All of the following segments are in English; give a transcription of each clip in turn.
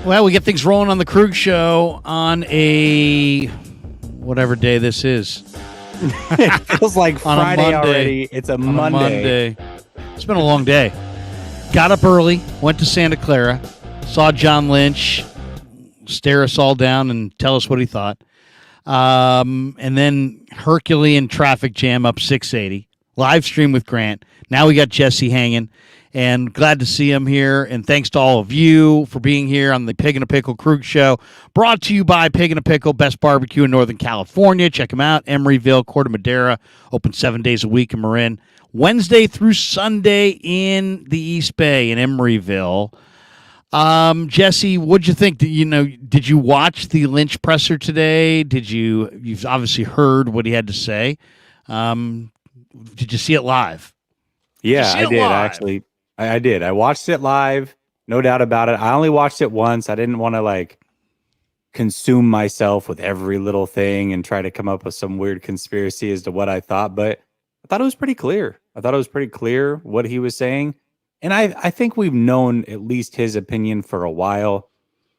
Well, we get things rolling on the Krueger Show on a whatever day this is. It feels like On a Friday Monday. already. It's a On Monday. It's been a long day. Got up early, went to Santa Clara, saw John Lynch stare us all down and tell us what he thought. And then Herculean traffic jam up 680. Live stream with Grant. Now we got Jesse hanging. And glad to see him here. And thanks to all of you for being here on the Pig and a Pickle Krueger Show. Brought to you by Pig and a Pickle, best barbecue in Northern California. Check them out. Emeryville, Corte Madera. Open 7 days a week in Marin. Wednesday through Sunday in the East Bay in Emeryville. Jesse, what'd you think? Did you watch the Lynch presser today? You've obviously heard what he had to say. Did you see it live? Yeah, I did actually. I did. I watched it live, no doubt about it. I only watched it once. I didn't want to consume myself with every little thing and try to come up with some weird conspiracy as to what I thought, but I thought it was pretty clear. I thought it was pretty clear what he was saying. And I think we've known at least his opinion for a while.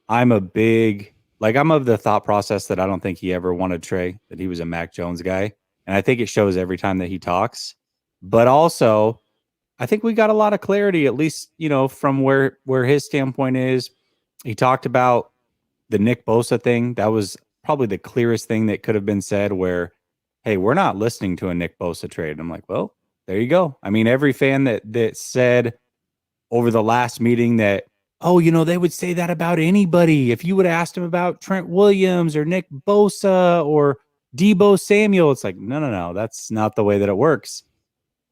I'm of the thought process that I don't think he ever wanted Trey, that he was a Mac Jones guy. And I think it shows every time that he talks. But also, I think we got a lot of clarity, at least, from where his standpoint is. He talked about the Nick Bosa thing. That was probably the clearest thing that could have been said where, hey, we're not listening to a Nick Bosa trade. I'm like, well, there you go. I mean, every fan that said over the last meeting that, oh, they would say that about anybody. If you would have asked him about Trent Williams or Nick Bosa or Deebo Samuel, it's like, no, that's not the way that it works.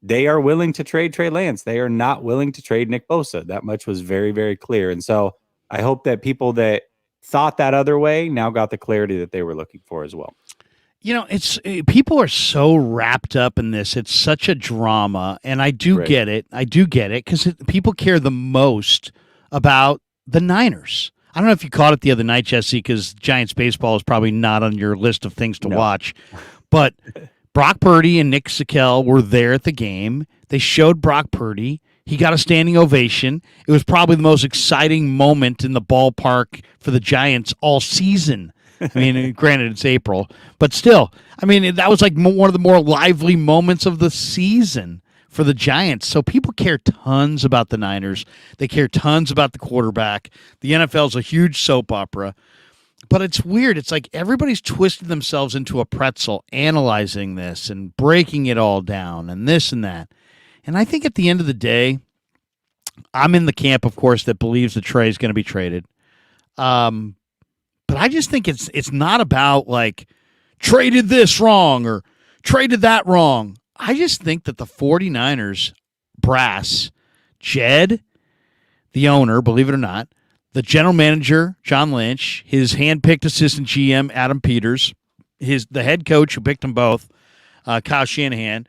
They are willing to trade Trey Lance. They are not willing to trade Nick Bosa. That much was very, very clear. And so I hope that people that thought that other way now got the clarity that they were looking for as well. People are so wrapped up in this. It's such a drama, and I do get it. I do get it because people care the most about the Niners. I don't know if you caught it the other night, Jesse, because Giants baseball is probably not on your list of things to watch, but Brock Purdy and Nick Sakel were there at the game. They showed Brock Purdy. He got a standing ovation. It was probably the most exciting moment in the ballpark for the Giants all season. I mean, granted, it's April, but still, I mean, that was one of the more lively moments of the season for the Giants. So people care tons about the Niners. They care tons about the quarterback. The NFL is a huge soap opera. But it's weird. It's like everybody's twisted themselves into a pretzel analyzing this and breaking it all down and this and that. And I think at the end of the day, I'm in the camp, of course, that believes that Trey is going to be traded. But I just think it's not about traded this wrong or traded that wrong. I just think that the 49ers brass, Jed, the owner, believe it or not, the general manager, John Lynch, his hand-picked assistant GM, Adam Peters, the head coach who picked them both, Kyle Shanahan,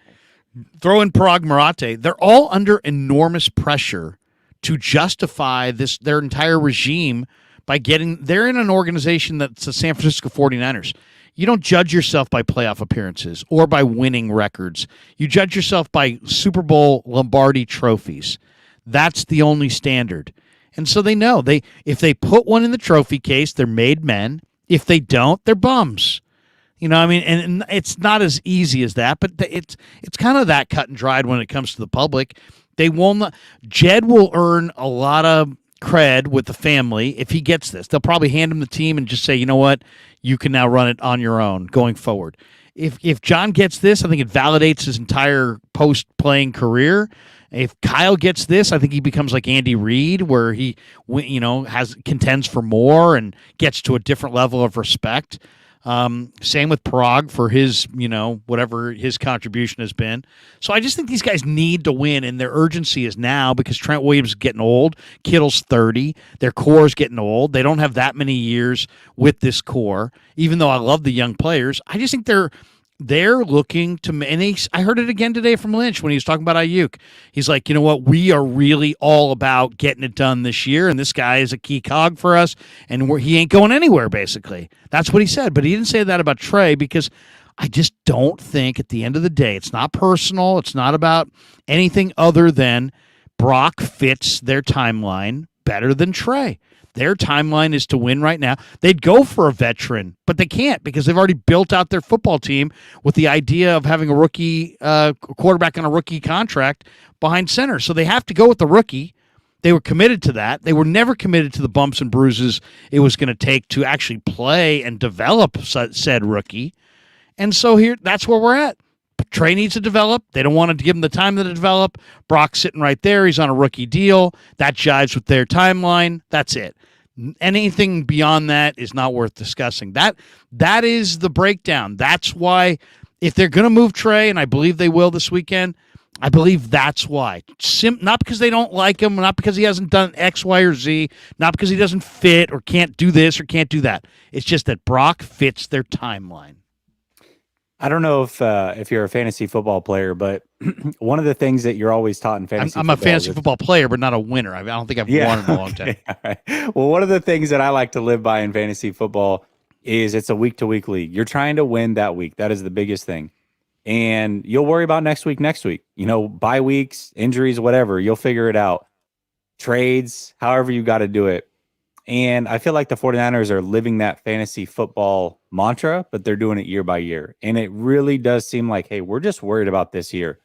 throw in Parag Marate, they're all under enormous pressure to justify their entire regime by they're in an organization that's the San Francisco 49ers. You don't judge yourself by playoff appearances or by winning records. You judge yourself by Super Bowl Lombardi trophies. That's the only standard. And so they know if they put one in the trophy case, they're made men. If they don't, they're bums. And it's not as easy as that, but it's kind of that cut and dried when it comes to the public. They will not. Jed will earn a lot of cred with the family if he gets this. They'll probably hand him the team and just say, you know what, you can now run it on your own going forward. If John gets this, I think it validates his entire post-playing career. If Kyle gets this, I think he becomes like Andy Reid, where he, contends for more and gets to a different level of respect. Same with Parag for his, whatever his contribution has been. So I just think these guys need to win, and their urgency is now because Trent Williams is getting old. Kittle's 30. Their core is getting old. They don't have that many years with this core, even though I love the young players. I just think they're looking to, and I heard it again today from Lynch when he was talking about Ayuk. He's like, you know what, we are really all about getting it done this year, and this guy is a key cog for us, and he ain't going anywhere, basically. That's what he said, but he didn't say that about Trey because I just don't think at the end of the day, it's not personal, it's not about anything other than Brock fits their timeline better than Trey. Their timeline is to win right now. They'd go for a veteran, but they can't because they've already built out their football team with the idea of having a rookie quarterback on a rookie contract behind center. So they have to go with the rookie. They were committed to that. They were never committed to the bumps and bruises it was going to take to actually play and develop said rookie. And so that's where we're at. Trey needs to develop. They don't want to give him the time to develop. Brock's sitting right there. He's on a rookie deal. That jives with their timeline. That's it. Anything beyond that is not worth discussing. That is the breakdown. That's why if they're going to move Trey, and I believe they will this weekend, I believe that's why. Not because they don't like him, not because he hasn't done X, Y, or Z, not because he doesn't fit or can't do this or can't do that. It's just that Brock fits their timeline. I don't know if you're a fantasy football player, but one of the things that you're always taught in fantasy I'm a fantasy football player, but not a winner. I don't think I've won in a long time. Right. Well, one of the things that I like to live by in fantasy football is it's a week-to-week league. You're trying to win that week. That is the biggest thing. And you'll worry about next week. Bye weeks, injuries, whatever. You'll figure it out. Trades, however you got to do it. And I feel like the 49ers are living that fantasy football mantra, but they're doing it year by year. And it really does seem like, hey, we're just worried about this year.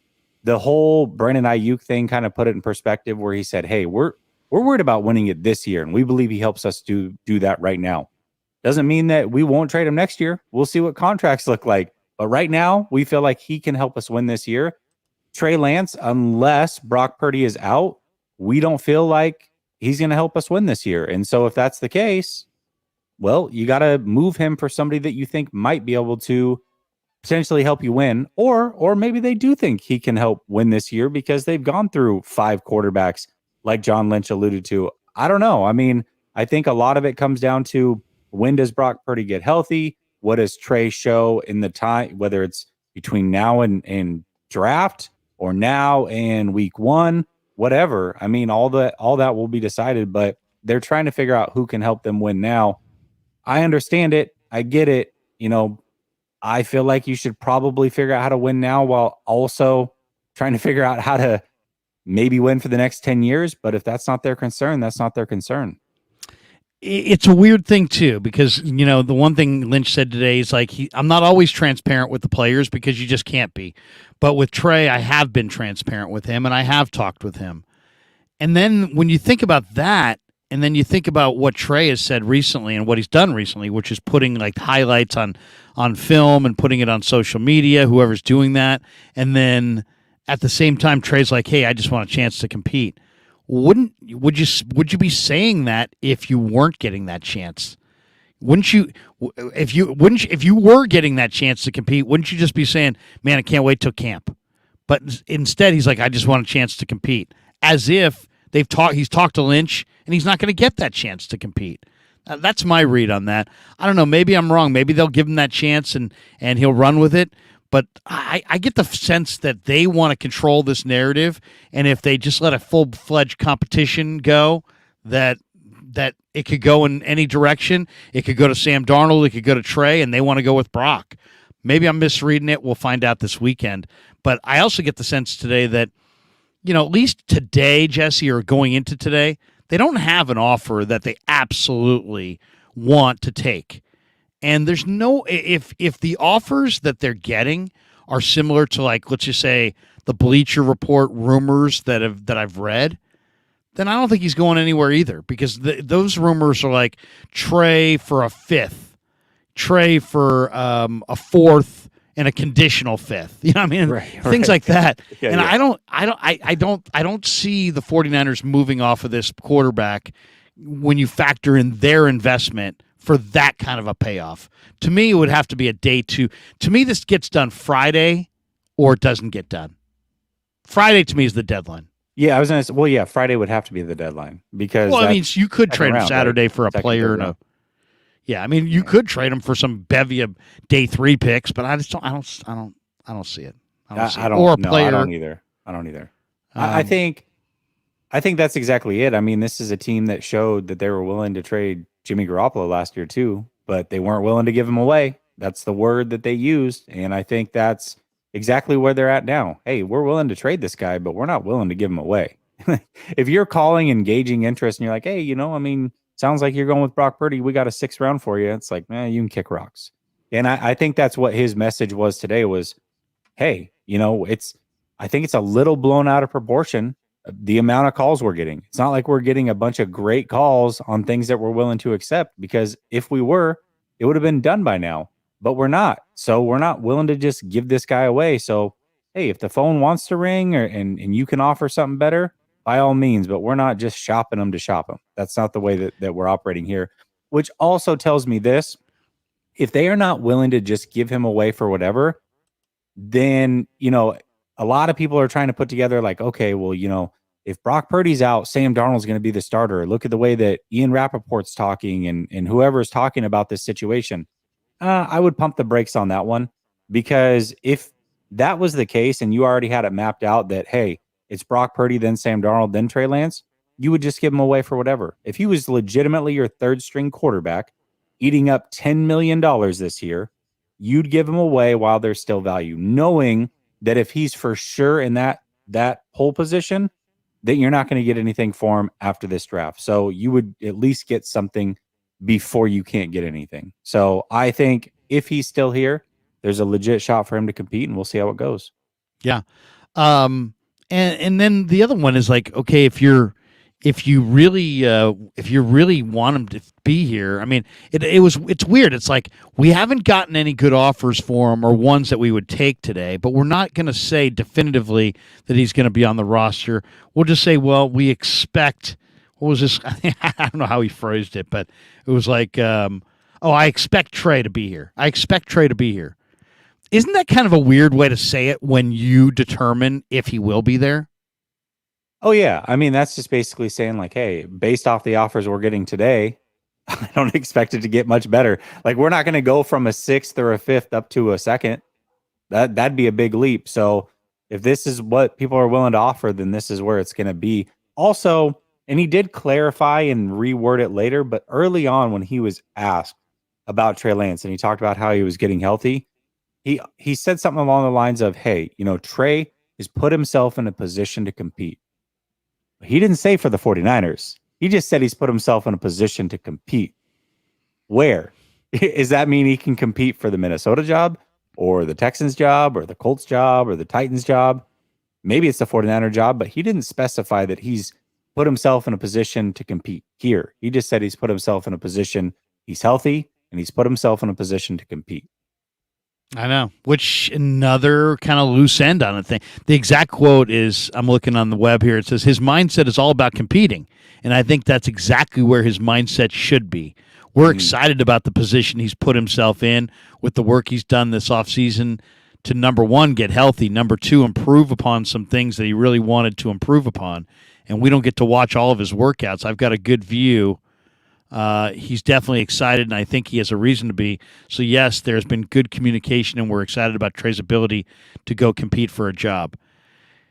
The whole Brandon Ayuk thing kind of put it in perspective where he said, hey, we're worried about winning it this year. And we believe he helps us do that right now. Doesn't mean that we won't trade him next year. We'll see what contracts look like. But right now, we feel like he can help us win this year. Trey Lance, unless Brock Purdy is out, we don't feel like he's going to help us win this year. And so if that's the case, well, you got to move him for somebody that you think might be able to potentially help you win. Or maybe they do think he can help win this year because they've gone through 5 quarterbacks like John Lynch alluded to. I don't know. I mean, I think a lot of it comes down to when does Brock Purdy get healthy? What does Trey show in the time, whether it's between now and draft or now and week 1, whatever. I mean, all that will be decided, but they're trying to figure out who can help them win now. I understand it. I get it. I feel like you should probably figure out how to win now while also trying to figure out how to maybe win for the next 10 years. But if that's not their concern, that's not their concern. It's a weird thing too, because the one thing Lynch said today is like, I'm not always transparent with the players because you just can't be, but with Trey I have been transparent with him and I have talked with him. And then when you think about that, and then you think about what Trey has said recently and what he's done recently, which is putting like highlights on film and putting it on social media, whoever's doing that, and then at the same time Trey's like, hey, I just want a chance to compete. Would you be saying that if you weren't getting that chance? Wouldn't you if you were getting that chance to compete, wouldn't you just be saying, man, I can't wait till camp? But instead he's like, I just want a chance to compete. As if he's talked to Lynch and he's not going to get that chance to compete. That's my read on that. I don't know, maybe I'm wrong. Maybe they'll give him that chance and he'll run with it. But I get the sense that they want to control this narrative, and if they just let a full-fledged competition go, that it could go in any direction. It could go to Sam Darnold, it could go to Trey, and they want to go with Brock. Maybe I'm misreading it. We'll find out this weekend. But I also get the sense today that, at least today, Jesse, or going into today, they don't have an offer that they absolutely want to take. And there's no, if the offers that they're getting are similar to, like, let's just say the Bleacher Report rumors that I've read, then I don't think he's going anywhere either, because those rumors are like Trey for a 5th, Trey for a 4th, and a conditional 5th. You know what I mean? Right, things like that. Yeah, and yeah. I don't see the 49ers moving off of this quarterback when you factor in their investment for that kind of a payoff. To me, it would have to be a day 2. To me, this gets done Friday or it doesn't get done. Friday, to me, is the deadline. Yeah, I was going to say, well, yeah, Friday would have to be the deadline because. Well, I mean, you could trade him Saturday, right? For a Second player. round. Yeah, I mean, you could trade him for some bevy of day 3 picks, but I just don't. I don't see it. I don't either. I think that's exactly it. I mean, this is a team that showed that they were willing to trade Jimmy Garoppolo last year too, but they weren't willing to give him away. That's the word that they used, and I think that's exactly where they're at now. Hey, we're willing to trade this guy, but we're not willing to give him away. If you're calling, engaging interest, and you're like, hey, I mean, sounds like you're going with Brock Purdy. We got a 6th round for you. It's like, man, you can kick rocks. And I think that's what his message was today was, hey, I think it's a little blown out of proportion, the amount of calls we're getting. It's not like we're getting a bunch of great calls on things that we're willing to accept, because if we were, it would have been done by now, but we're not. So we're not willing to just give this guy away. So, hey, if the phone wants to ring and you can offer something better, by all means, but we're not just shopping them to shop them. That's not the way that we're operating here, which also tells me this. If they are not willing to just give him away for whatever, then, a lot of people are trying to put together like, okay, well, if Brock Purdy's out, Sam Darnold's going to be the starter. Look at the way that Ian Rappaport's talking and whoever is talking about this situation. I would pump the brakes on that one, because if that was the case and you already had it mapped out that, hey, it's Brock Purdy, then Sam Darnold, then Trey Lance, you would just give him away for whatever. If he was legitimately your 3rd string quarterback, eating up $10 million this year, you'd give him away while there's still value, knowing that if he's for sure in that pole position, that you're not going to get anything for him after this draft. So you would at least get something before you can't get anything. So I think if he's still here, there's a legit shot for him to compete, and we'll see how it goes. Yeah. And then the other one is like, okay, if you really want him to be here, I mean, it's weird. It's like we haven't gotten any good offers for him or ones that we would take today, but we're not going to say definitively that he's going to be on the roster. We'll just say, well, we expect. What was this? I don't know how he phrased it, but it was like, I expect Trey to be here. I expect Trey to be here. Isn't that kind of a weird way to say it when you determine if he will be there? Oh, yeah. I mean, that's just basically saying like, hey, based off the offers we're getting today, I don't expect it to get much better. Like, we're not going to go from a 6th or a 5th up to a 2nd. That'd be a big leap. So if this is what people are willing to offer, then this is where it's going to be. Also, and he did clarify and reword it later, but early on when he was asked about Trey Lance and he talked about how he was getting healthy, he said something along the lines of, hey, Trey has put himself in a position to compete. He didn't say for the 49ers. He just said he's put himself in a position to compete. Where? Does that mean he can compete for the Minnesota job or the Texans job or the Colts job or the Titans job? Maybe it's the 49er job, but he didn't specify that he's put himself in a position to compete here. He just said he's put himself in a position, he's healthy, and he's put himself in a position to compete. I know, which another kind of loose end on a thing. The exact quote is, I'm looking on the web here, it says, his mindset is all about competing. And I think that's exactly where his mindset should be. We're excited about the position he's put himself in with the work he's done this offseason to, number one, get healthy, number two, improve upon some things that he really wanted to improve upon. And we don't get to watch all of his workouts. I've got a good view. He's definitely excited, and I think he has a reason to be. So, yes, there's been good communication, and we're excited about Trey's ability to go compete for a job.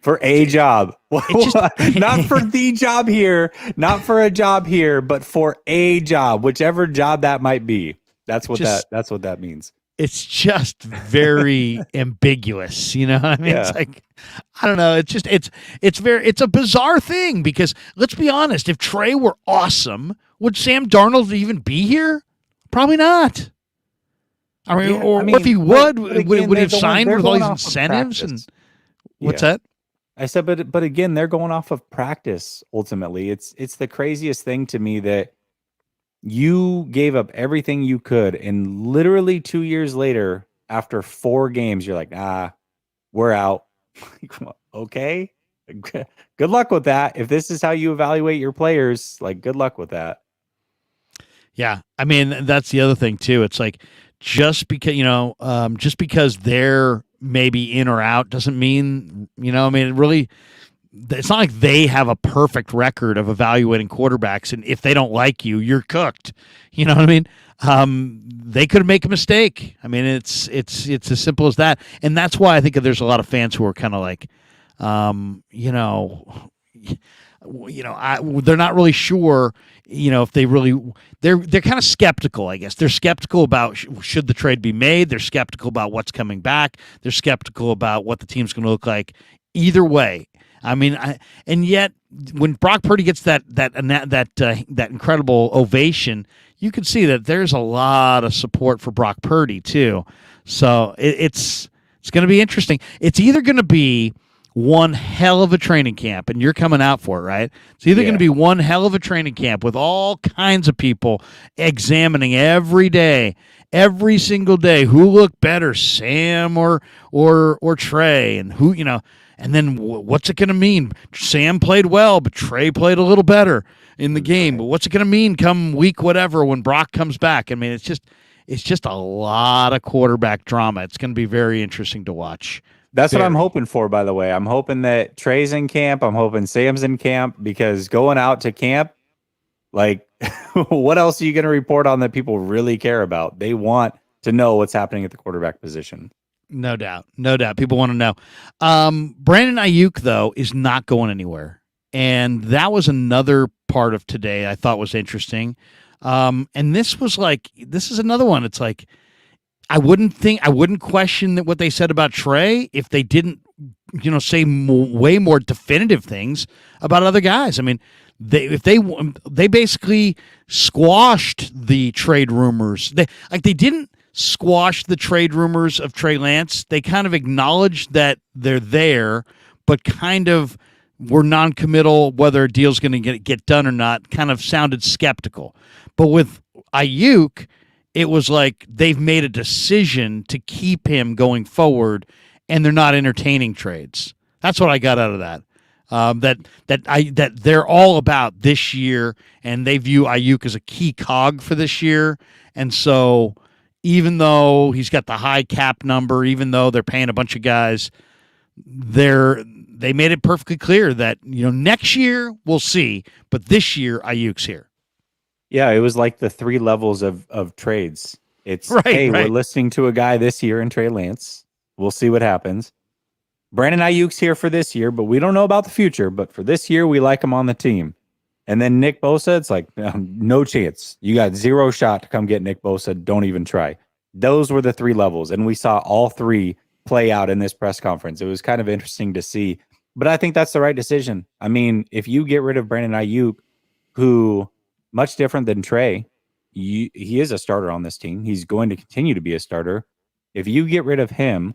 For a job. Not for the job here, not for a job here, but for a job, whichever job that might be. That's what that means. It's just very ambiguous, you know what I mean? Yeah. It's like, I don't know. It's a bizarre thing because let's be honest. If Trey were awesome, would Sam Darnold even be here? Probably not. I mean, if he would he have signed with all these incentives? And what's that? I said, but again, they're going off of practice. Ultimately, it's the craziest thing to me that you gave up everything you could, and literally 2 years later, after 4 games, you're like, we're out. Okay, good luck with that. If this is how you evaluate your players, like, good luck with that. Yeah, I mean, that's the other thing too. It's like just because they're maybe in or out doesn't mean, I mean, it really. It's not like they have a perfect record of evaluating quarterbacks, and if they don't like you, you're cooked. You know what I mean? They could make a mistake. I mean, it's as simple as that, and that's why I think there's a lot of fans who are kind of like, they're not really sure. If they really, they're kind of skeptical. I guess they're skeptical about should the trade be made. They're skeptical about what's coming back. They're skeptical about what the team's going to look like. Either way. I mean, and yet when Brock Purdy gets that incredible ovation, you can see that there's a lot of support for Brock Purdy too. So it's going to be interesting. It's either going to be one hell of a training camp, and you're coming out for it, right? It's either going to be one hell of a training camp with all kinds of people examining every day, every single day, who looked better, Sam or Trey, and who, and then what's it going to mean? Sam played well, but Trey played a little better in the game. But what's it going to mean come week whatever when Brock comes back? I mean, it's just a lot of quarterback drama. It's going to be very interesting to watch. That's what I'm hoping for, by the way. I'm hoping that Trey's in camp. I'm hoping Sam's in camp, because going out to camp, like, what else are you going to report on that people really care about? They want to know what's happening at the quarterback position. No doubt. People want to know. Brandon Ayuk, though, is not going anywhere. And that was another part of today I thought was interesting. And this is another one. It's like, I wouldn't question what they said about Trey if they didn't, say way more definitive things about other guys. I mean, they basically squashed the trade rumors. They didn't squash the trade rumors of Trey Lance. They kind of acknowledged that they're there, but kind of were non-committal whether a deal's going to get done or not. Kind of sounded skeptical. But with Ayuk, it was like they've made a decision to keep him going forward, and they're not entertaining trades. That's what I got out of that. That they're all about this year, and they view Ayuk as a key cog for this year. And so, even though he's got the high cap number, even though they're paying a bunch of guys, they made it perfectly clear that next year we'll see, but this year Ayuk's here. Yeah, it was like the 3 levels of trades. It's, we're listening to a guy this year in Trey Lance. We'll see what happens. Brandon Ayuk's here for this year, but we don't know about the future. But for this year, we like him on the team. And then Nick Bosa, it's like, no chance. You got 0 shot to come get Nick Bosa. Don't even try. Those were the 3 levels. And we saw all 3 play out in this press conference. It was kind of interesting to see. But I think that's the right decision. I mean, if you get rid of Brandon Ayuk, who... much different than Trey. He is a starter on this team. He's going to continue to be a starter. If you get rid of him,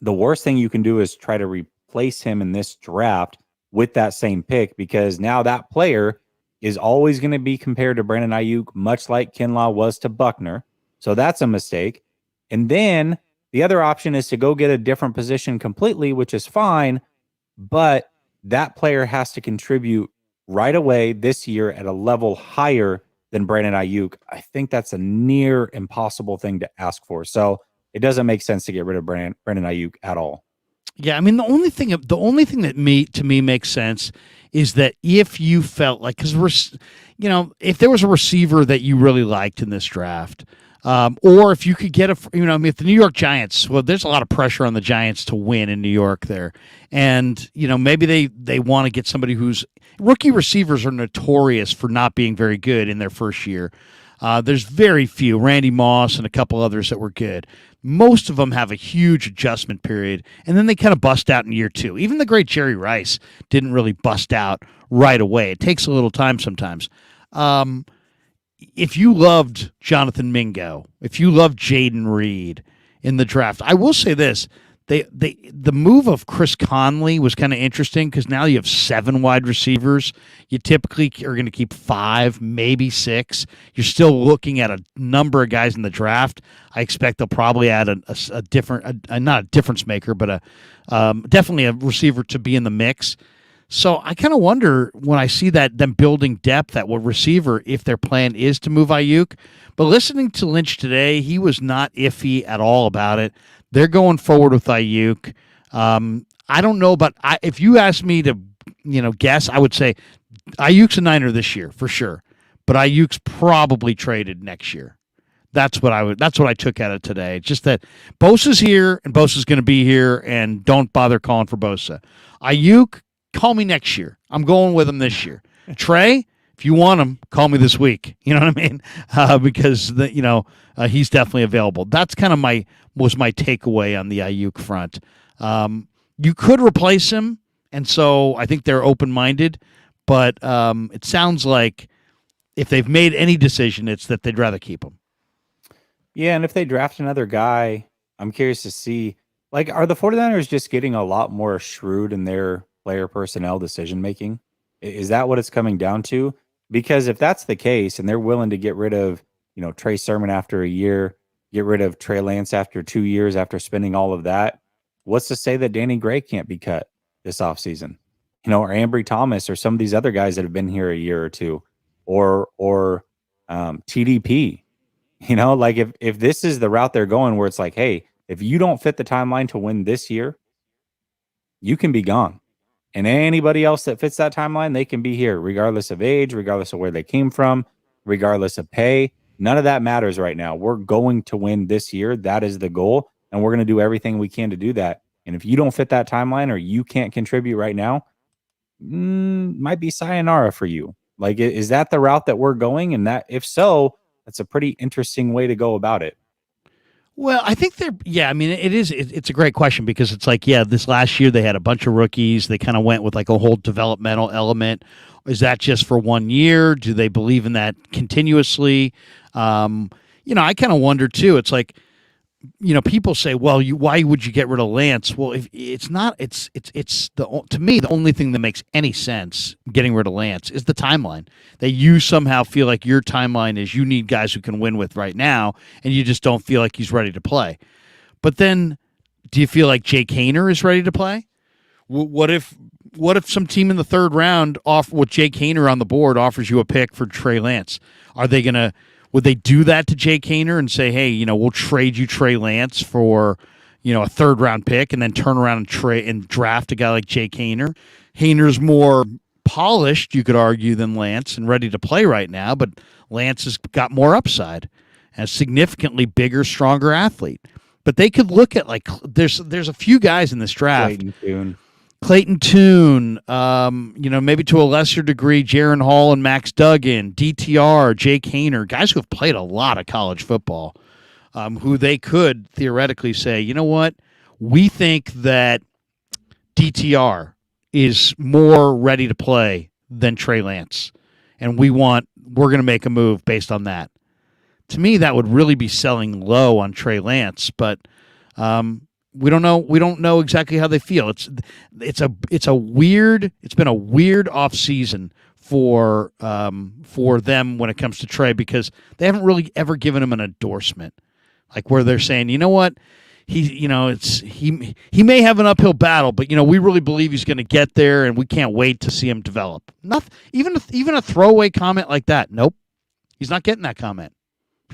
the worst thing you can do is try to replace him in this draft with that same pick, because now that player is always going to be compared to Brandon Ayuk, much like Kinlaw was to Buckner. So that's a mistake. And then the other option is to go get a different position completely, which is fine, but that player has to contribute right away this year at a level higher than Brandon Ayuk. I think that's a near impossible thing to ask for. So it doesn't make sense to get rid of Brandon Ayuk at all. Yeah, I mean, the only thing that to me makes sense is that if you felt like, because if there was a receiver that you really liked in this draft, or if you could get if the New York Giants, well, there's a lot of pressure on the Giants to win in New York there, and maybe they want to get somebody who's rookie receivers are notorious for not being very good in their first year. There's very few, Randy Moss and a couple others that were good. Most of them have a huge adjustment period, and then they kind of bust out in year 2. Even the great Jerry Rice didn't really bust out right away. It takes a little time sometimes. If you loved Jonathan Mingo, if you loved Jaden Reed in the draft, I will say this. The move of Chris Conley was kind of interesting because now you have 7 wide receivers. You typically are going to keep 5, maybe 6. You're still looking at a number of guys in the draft. I expect they'll probably add a different, not a difference maker, but definitely a receiver to be in the mix. So I kind of wonder when I see that them building depth at what receiver if their plan is to move Ayuk. But listening to Lynch today, he was not iffy at all about it. They're going forward with Ayuk. I don't know, but if you asked me to, guess, I would say Ayuk's a Niner this year for sure. But Ayuk's probably traded next year. That's what I took out of today. Just that Bosa's here and Bosa's going to be here, and don't bother calling for Bosa. Ayuk, call me next year. I'm going with him this year. Trey, if you want him, call me this week. You know what I mean? Because he's definitely available. That's kind of was my takeaway on the Ayuk front. You could replace him And so I think they're open-minded, but it sounds like if they've made any decision, it's that they'd rather keep him. Yeah, and if they draft another guy, I'm curious to see, like, are the 49ers just getting a lot more shrewd in their player personnel decision making? Is that what it's coming down to? Because if that's the case and they're willing to get rid of, Trey Sermon after a year, get rid of Trey Lance after 2 years after spending all of that, what's to say that Danny Gray can't be cut this offseason? Or Ambry Thomas or some of these other guys that have been here a year or two, or TDP. Like if this is the route they're going where it's like, hey, if you don't fit the timeline to win this year, you can be gone. And anybody else that fits that timeline, they can be here, regardless of age, regardless of where they came from, regardless of pay. None of that matters right now. We're going to win this year. That is the goal. And we're going to do everything we can to do that. And if you don't fit that timeline or you can't contribute right now, might be sayonara for you. Like, is that the route that we're going? And that, if so, that's a pretty interesting way to go about it. Well, I think I mean, it's a great question because it's like, yeah, this last year they had a bunch of rookies. They kind of went with like a whole developmental element. Is that just for 1 year? Do they believe in that continuously? I kind of wonder too. It's like, people say, well, why would you get rid of Lance? Well, if it's not, to me, the only thing that makes any sense getting rid of Lance is the timeline. That you somehow feel like your timeline is you need guys who can win with right now, and you just don't feel like he's ready to play. But then, do you feel like Jake Haener is ready to play? What if some team in the third round with Jake Haener on the board offers you a pick for Trey Lance? Would they do that to Jake Haener and say, hey, we'll trade you Trey Lance for, a third round pick and then turn around and draft a guy like Jake Haener? Haener's more polished, you could argue, than Lance and ready to play right now, but Lance has got more upside and a significantly bigger, stronger athlete. But they could look at, like, there's a few guys in this draft. Clayton Tune, maybe to a lesser degree, Jaron Hall and Max Duggan, DTR, Jake Haener, guys who have played a lot of college football, who they could theoretically say, you know what, we think that DTR is more ready to play than Trey Lance, and we're going to make a move based on that. To me, that would really be selling low on Trey Lance, but we don't know. We don't know exactly how they feel. It's been a weird off season for them when it comes to Trey because they haven't really ever given him an endorsement, like where they're saying, you know what, he may have an uphill battle, but we really believe he's going to get there, and we can't wait to see him develop. Nothing, even a throwaway comment like that. Nope, he's not getting that comment.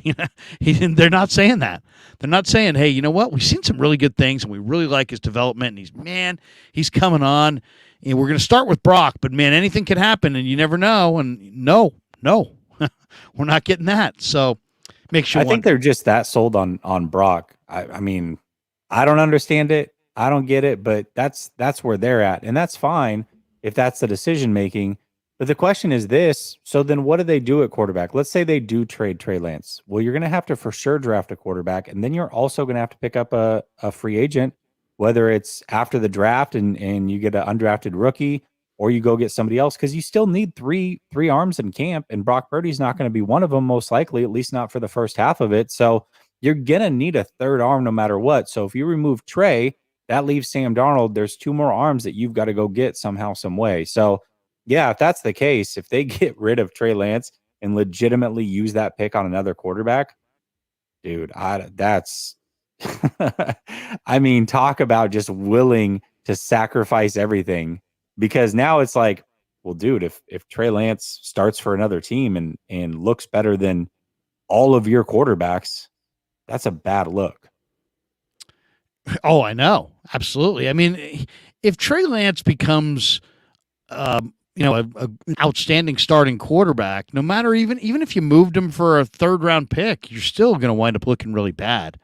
They're not saying that. They're not saying, hey, you know what? We've seen some really good things, and we really like his development, and he's coming on, and we're going to start with Brock, but, man, anything can happen, and you never know. And no, we're not getting that. So makes you wonder. I think they're just that sold on Brock. I mean, I don't understand it. I don't get it, but that's where they're at, and that's fine if that's the decision-making. But the question is this, so then what do they do at quarterback? Let's say they do trade Trey Lance. Well, you're going to have to for sure draft a quarterback, and then you're also going to have to pick up a free agent, whether it's after the draft and you get an undrafted rookie, or you go get somebody else, because you still need three arms in camp, and Brock Purdy's not going to be one of them, most likely, at least not for the first half of it. So you're going to need a third arm no matter what. So if you remove Trey, that leaves Sam Darnold. There's 2 more arms that you've got to go get somehow, some way. So yeah, if that's the case, if they get rid of Trey Lance and legitimately use that pick on another quarterback, dude, that's I mean, talk about just willing to sacrifice everything, because now it's like, well, dude, if Trey Lance starts for another team and looks better than all of your quarterbacks, that's a bad look. Oh, I know. Absolutely. I mean, if Trey Lance becomes an outstanding starting quarterback, no matter even if you moved him for a third round pick, you're still going to wind up looking really bad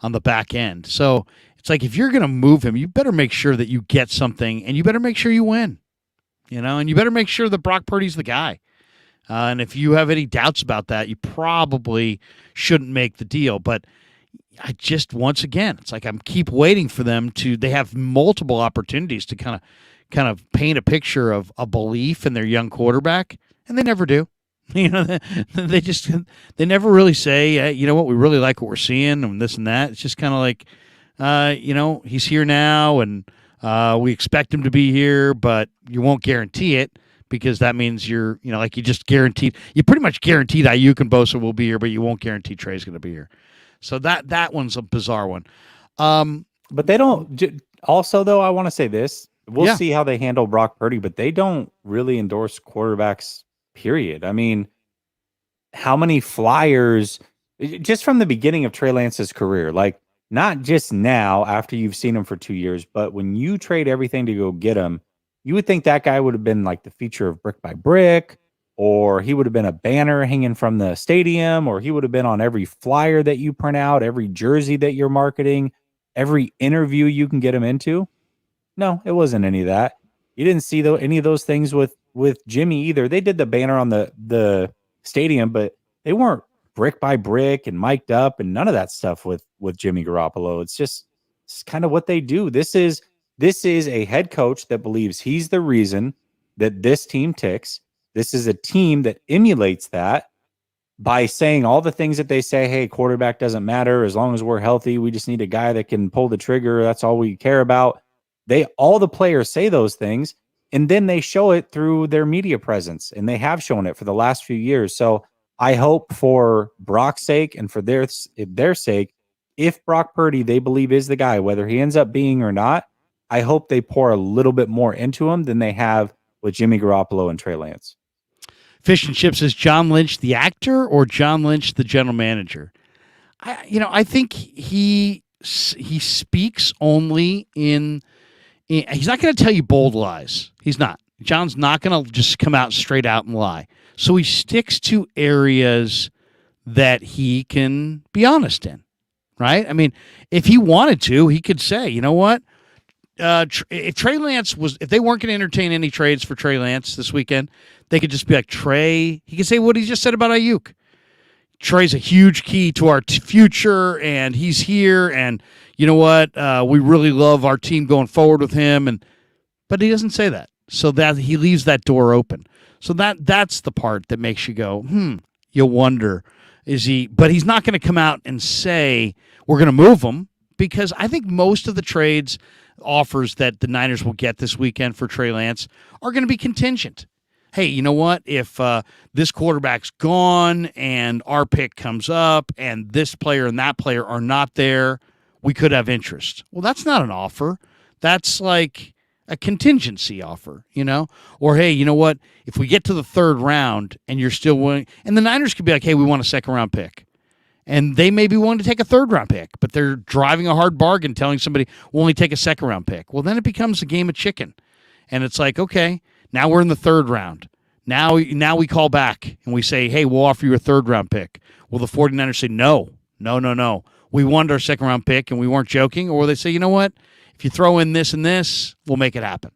on the back end. So it's like, if you're going to move him, you better make sure that you get something, and you better make sure you win, and you better make sure that Brock Purdy's the guy. And if you have any doubts about that, you probably shouldn't make the deal. But I just, once again, it's like I'm keep waiting for them they have multiple opportunities to kind kind of paint a picture of a belief in their young quarterback, and they never do. They they never really say, you know what, we really like what we're seeing and this and that. It's just kind of like, he's here now, and we expect him to be here, but you won't guarantee it because that means you pretty much guaranteed Ayuk and Bosa will be here, but you won't guarantee Trey's going to be here. So that one's a bizarre one. But they don't. Also, though, I want to say this: we'll see how they handle Brock Purdy, but they don't really endorse quarterbacks. Period. I mean, how many flyers just from the beginning of Trey Lance's career, like not just now after you've seen him for 2 years, but when you trade everything to go get him, you would think that guy would have been like the feature of Brick by Brick, or he would have been a banner hanging from the stadium, or he would have been on every flyer that you print out, every jersey that you're marketing, every interview you can get him into. No, it wasn't any of that. You didn't see any of those things with Jimmy either. They did the banner on the stadium, but they weren't brick by brick and mic'd up and none of that stuff with Jimmy Garoppolo. It's kind of what they do. This is a head coach that believes he's the reason that this team ticks. This is a team that emulates that by saying all the things that they say. Hey, quarterback doesn't matter as long as we're healthy. We just need a guy that can pull the trigger. That's all we care about. All the players say those things, and then they show it through their media presence, and they have shown it for the last few years. So I hope for Brock's sake and for their sake, if Brock Purdy they believe is the guy, whether he ends up being or not, I hope they pour a little bit more into him than they have with Jimmy Garoppolo and Trey Lance. Fish and Chips, is John Lynch the actor or John Lynch the general manager? I think he speaks only in he's not going to tell you bold lies. He's not. John's not going to just come out straight out and lie. So he sticks to areas that he can be honest in, right? I mean, if he wanted to, he could say, you know what? If Trey Lance if they weren't going to entertain any trades for Trey Lance this weekend, they could just be like, Trey, he could say what he just said about Ayuk. Trey's a huge key to our future, and he's here, and you know what? We really love our team going forward with him, but he doesn't say that. So that he leaves that door open. So that's the part that makes you go, you wonder, is he? But he's not going to come out and say we're going to move him, because I think most of the trades offers that the Niners will get this weekend for Trey Lance are going to be contingent. Hey, you know what? If this quarterback's gone and our pick comes up and this player and that player are not there, we could have interest. Well, that's not an offer. That's like a contingency offer, Or, hey, you know what? If we get to the third round and you're still willing, and the Niners could be like, hey, we want a second-round pick. And they may be willing to take a third-round pick, but they're driving a hard bargain telling somebody, we'll only take a second-round pick. Well, then it becomes a game of chicken. And it's like, okay, now we're in the third round. Now we call back and we say, hey, we'll offer you a third-round pick. Will the 49ers say, no. We wanted our second-round pick and we weren't joking? Or will they say, you know what? If you throw in this and this, we'll make it happen.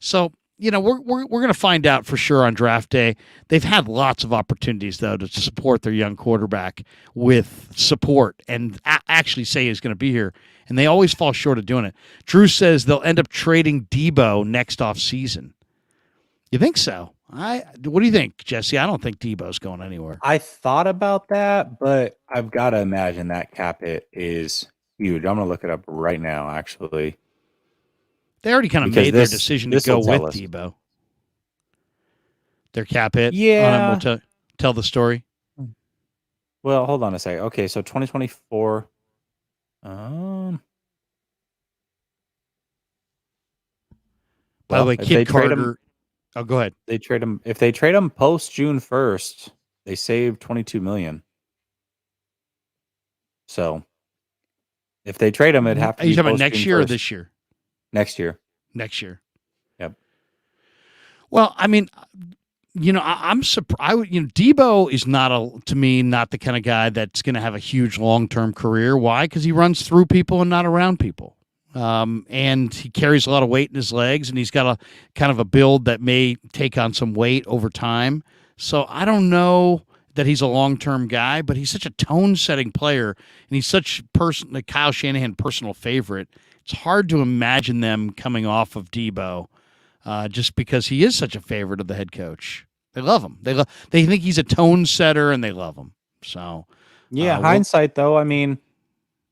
So, we're going to find out for sure on draft day. They've had lots of opportunities, though, to support their young quarterback with support and actually say he's going to be here. And they always fall short of doing it. Drew says they'll end up trading Debo next offseason. You think so? What do you think, Jesse? I don't think Debo's going anywhere. I thought about that, but I've got to imagine that cap hit is huge. I'm going to look it up right now, actually. They already kind of made their decision to go with Debo. Their cap hit. Yeah. We'll tell the story. Well, hold on a second. Okay, so 2024. By the way, Kid Carter. Oh, go ahead. They trade him. If they trade him post June 1st, they save $22 million. So, if they trade him, it'd have to be. Are you talking about next year or this year? Next year. Next year. Yep. Well, I mean, I'm surprised. Debo is to me, not the kind of guy that's going to have a huge long-term career. Why? Because he runs through people and not around people. And he carries a lot of weight in his legs, and he's got a kind of a build that may take on some weight over time. So I don't know that he's a long-term guy, but he's such a tone-setting player, and he's such a Kyle Shanahan personal favorite. It's hard to imagine them coming off of Debo just because he is such a favorite of the head coach. They love him. They think he's a tone setter, and they love him. So, yeah, hindsight though, I mean,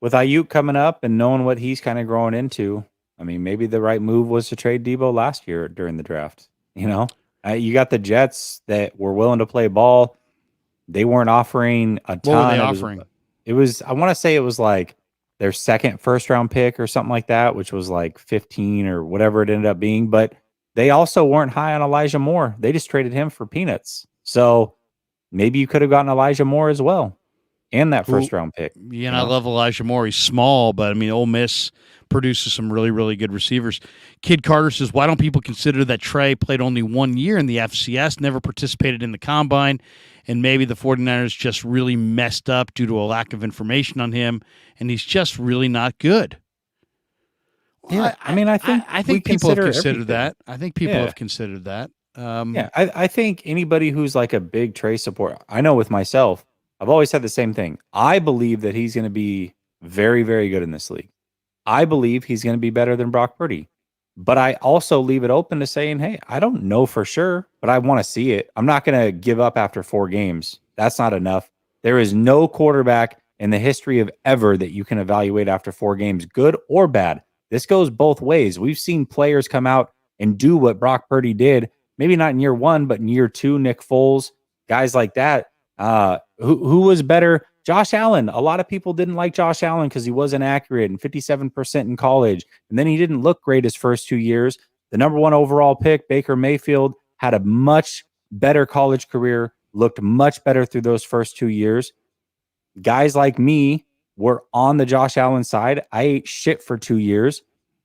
with Ayuk coming up and knowing what he's kind of growing into, I mean, maybe the right move was to trade Debo last year during the draft. You know, you got the Jets that were willing to play ball. They weren't offering a ton. What were they offering? It was I want to say it was like their second first round pick or something like that, which was like 15 or whatever it ended up being. But they also weren't high on Elijah Moore. They just traded him for peanuts. So maybe you could have gotten Elijah Moore as well. And that first round pick. Yeah, and I love Elijah Moore. He's small, but I mean, Ole Miss produces some really, really good receivers. Kid Carter says, why don't people consider that Trey played only 1 year in the FCS, never participated in the combine, and maybe the 49ers just really messed up due to a lack of information on him, and he's just really not good? Yeah, I think people have considered that. I think people have considered that. I think anybody who's like a big Trey supporter, I know with myself, I've always said the same thing. I believe that he's going to be very, very good in this league. I believe he's going to be better than Brock Purdy. But I also leave it open to saying, hey, I don't know for sure, but I want to see it. I'm not going to give up after 4 games. That's not enough. There is no quarterback in the history of ever that you can evaluate after 4 games, good or bad. This goes both ways. We've seen players come out and do what Brock Purdy did, maybe not in year 1, but in year 2, Nick Foles, guys like that. Who was better? Josh Allen. A lot of people didn't like Josh Allen because he wasn't accurate and 57% in college. And then he didn't look great his first 2 years. The number 1 overall pick, Baker Mayfield, had a much better college career, looked much better through those first 2 years. Guys like me were on the Josh Allen side. I ate shit for 2 years.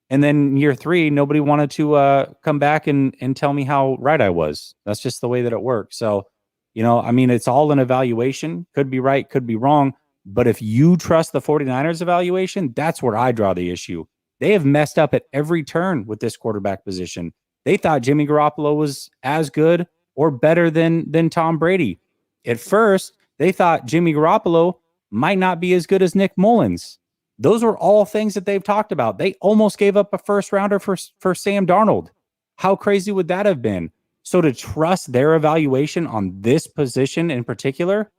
And then year 3, nobody wanted to come back and tell me how right I was. That's just the way that it works. So, you know, I mean, it's all an evaluation. Could be right, could be wrong. But if you trust the 49ers evaluation, that's where I draw the issue. They have messed up at every turn with this quarterback position. They thought Jimmy Garoppolo was as good or better than Tom Brady. At first, they thought Jimmy Garoppolo might not be as good as Nick Mullins. Those were all things that they've talked about. They almost gave up a first rounder for Sam Darnold. How crazy would that have been? So to trust their evaluation on this position in particular,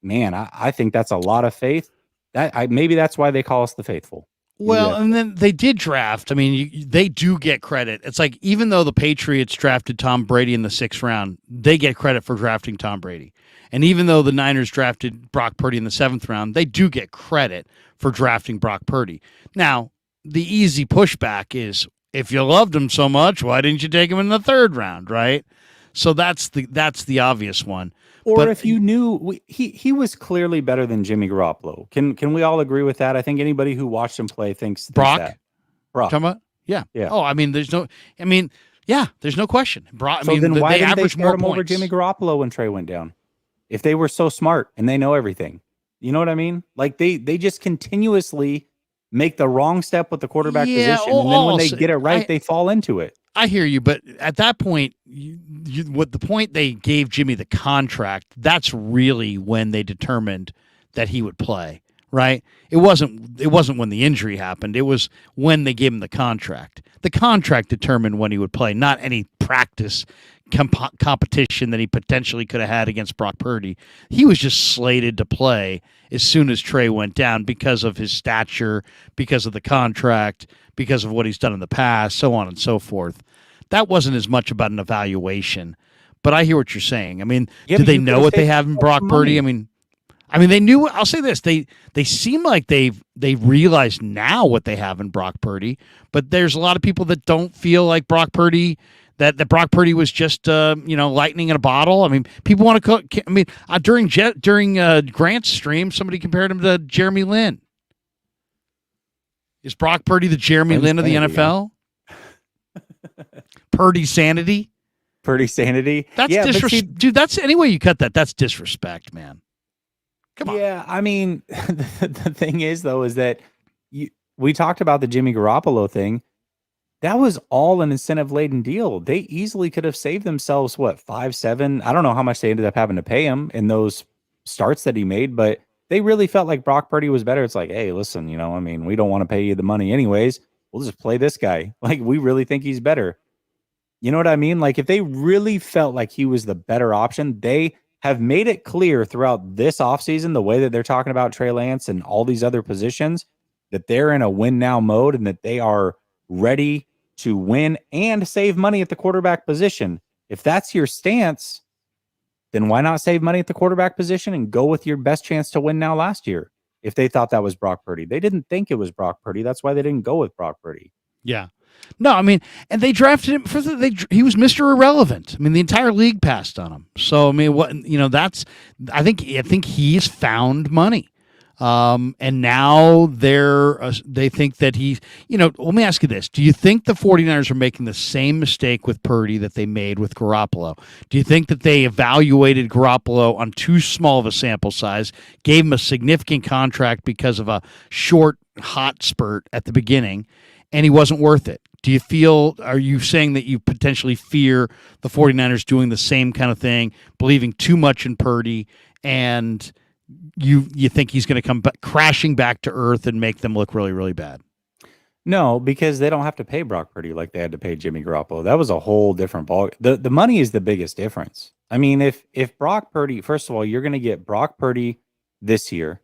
man, I think that's a lot of faith. Maybe that's why they call us the faithful. Well, and then they did draft. I mean, they do get credit. It's like even though the Patriots drafted Tom Brady in the 6th round, they get credit for drafting Tom Brady. And even though the Niners drafted Brock Purdy in the 7th round, they do get credit for drafting Brock Purdy. Now, the easy pushback is, if you loved him so much, why didn't you take him in the 3rd round, right? So that's the obvious one. Or if you knew he was clearly better than Jimmy Garoppolo. Can we all agree with that? I think anybody who watched him play thinks Brock. That. Brock. Talking about? Yeah. Oh, I mean, there's no question. Brock. So then why didn't they start him over Jimmy Garoppolo when Trey went down? If they were so smart and they know everything, you know what I mean? Like they just continuously make the wrong step with the quarterback position, and then when they get it right, they fall into it. I hear you, but at that point, what the point they gave Jimmy the contract, that's really when they determined that he would play, right? It wasn't when the injury happened. It was when they gave him the contract. The contract determined when he would play, not any practice competition that he potentially could have had against Brock Purdy. He was just slated to play as soon as Trey went down because of his stature, because of the contract, because of what he's done in the past, so on and so forth. That wasn't as much about an evaluation, but I hear what you're saying. I mean, do they know what they have in Brock Purdy? I mean, they knew. I'll say this: they seem like they realize now what they have in Brock Purdy, but there's a lot of people that don't feel like Brock Purdy. That Brock Purdy was just lightning in a bottle. I mean, people want to. During Grant's stream, somebody compared him to Jeremy Lin. Is Brock Purdy the Jeremy Lin of the NFL? Purdy sanity. That's dude. That's any way you cut that. That's disrespect, man. Come on. Yeah, I mean, the thing is though, is that we talked about the Jimmy Garoppolo thing. That was all an incentive-laden deal. They easily could have saved themselves, what, 5, 7? I don't know how much they ended up having to pay him in those starts that he made, but they really felt like Brock Purdy was better. It's like, hey, listen, we don't want to pay you the money anyways. We'll just play this guy. Like, we really think he's better. You know what I mean? Like, if they really felt like he was the better option, they have made it clear throughout this offseason, the way that they're talking about Trey Lance and all these other positions, that they're in a win now mode and that they are ready to win and save money at the quarterback position. If that's your stance, then why not save money at the quarterback position and go with your best chance to win now last year? If they thought that was Brock Purdy, they didn't think it was Brock Purdy. That's why they didn't go with Brock Purdy. Yeah. No, I mean, and they drafted him for he was Mr. Irrelevant. I mean, the entire league passed on him. So I mean, that's I think he's found money. And now they think that he's, let me ask you this. Do you think the 49ers are making the same mistake with Purdy that they made with Garoppolo? Do you think that they evaluated Garoppolo on too small of a sample size, gave him a significant contract because of a short, hot spurt at the beginning, and he wasn't worth it? Are you saying that you potentially fear the 49ers doing the same kind of thing, believing too much in Purdy, and you think he's going to come crashing back to earth and make them look really, really bad? No, because they don't have to pay Brock Purdy like they had to pay Jimmy Garoppolo. That was a whole different ball. The money is the biggest difference. I mean, if Brock Purdy, first of all, you're going to get Brock Purdy this year.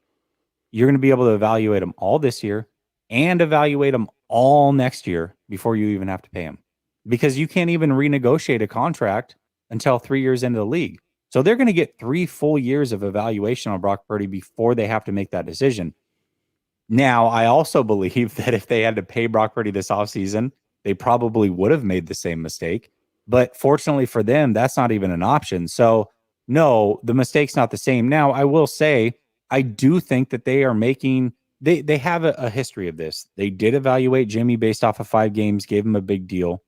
You're going to be able to evaluate him all this year and evaluate him all next year before you even have to pay him, because you can't even renegotiate a contract until 3 years into the league. So they're going to get 3 full years of evaluation on Brock Purdy before they have to make that decision. Now, I also believe that if they had to pay Brock Purdy this offseason, they probably would have made the same mistake. But fortunately for them, that's not even an option. So no, the mistake's not the same. Now, I will say, I do think that they are making, they have a history of this. They did evaluate Jimmy based off of 5 games, gave him a big deal.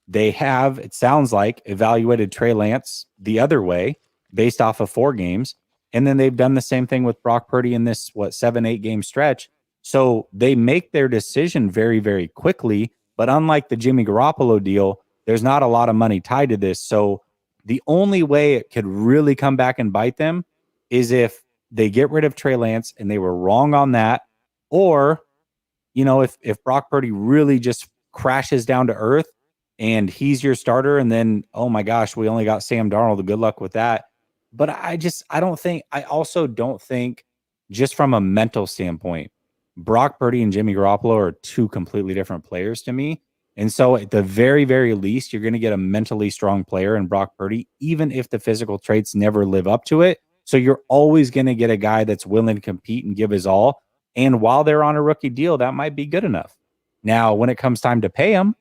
They have, it sounds like, evaluated Trey Lance the other way based off of 4 games. And then they've done the same thing with Brock Purdy in this, 7-8 game stretch. So they make their decision very, very quickly. But unlike the Jimmy Garoppolo deal, there's not a lot of money tied to this. So the only way it could really come back and bite them is if they get rid of Trey Lance and they were wrong on that. Or, if Brock Purdy really just crashes down to earth and he's your starter, and then, oh my gosh, we only got Sam Darnold. Good luck with that. But I also don't think, just from a mental standpoint, Brock Purdy and Jimmy Garoppolo are 2 completely different players to me. And so at the very, very least, you're going to get a mentally strong player in Brock Purdy, even if the physical traits never live up to it. So you're always going to get a guy that's willing to compete and give his all. And while they're on a rookie deal, that might be good enough. Now, when it comes time to pay him,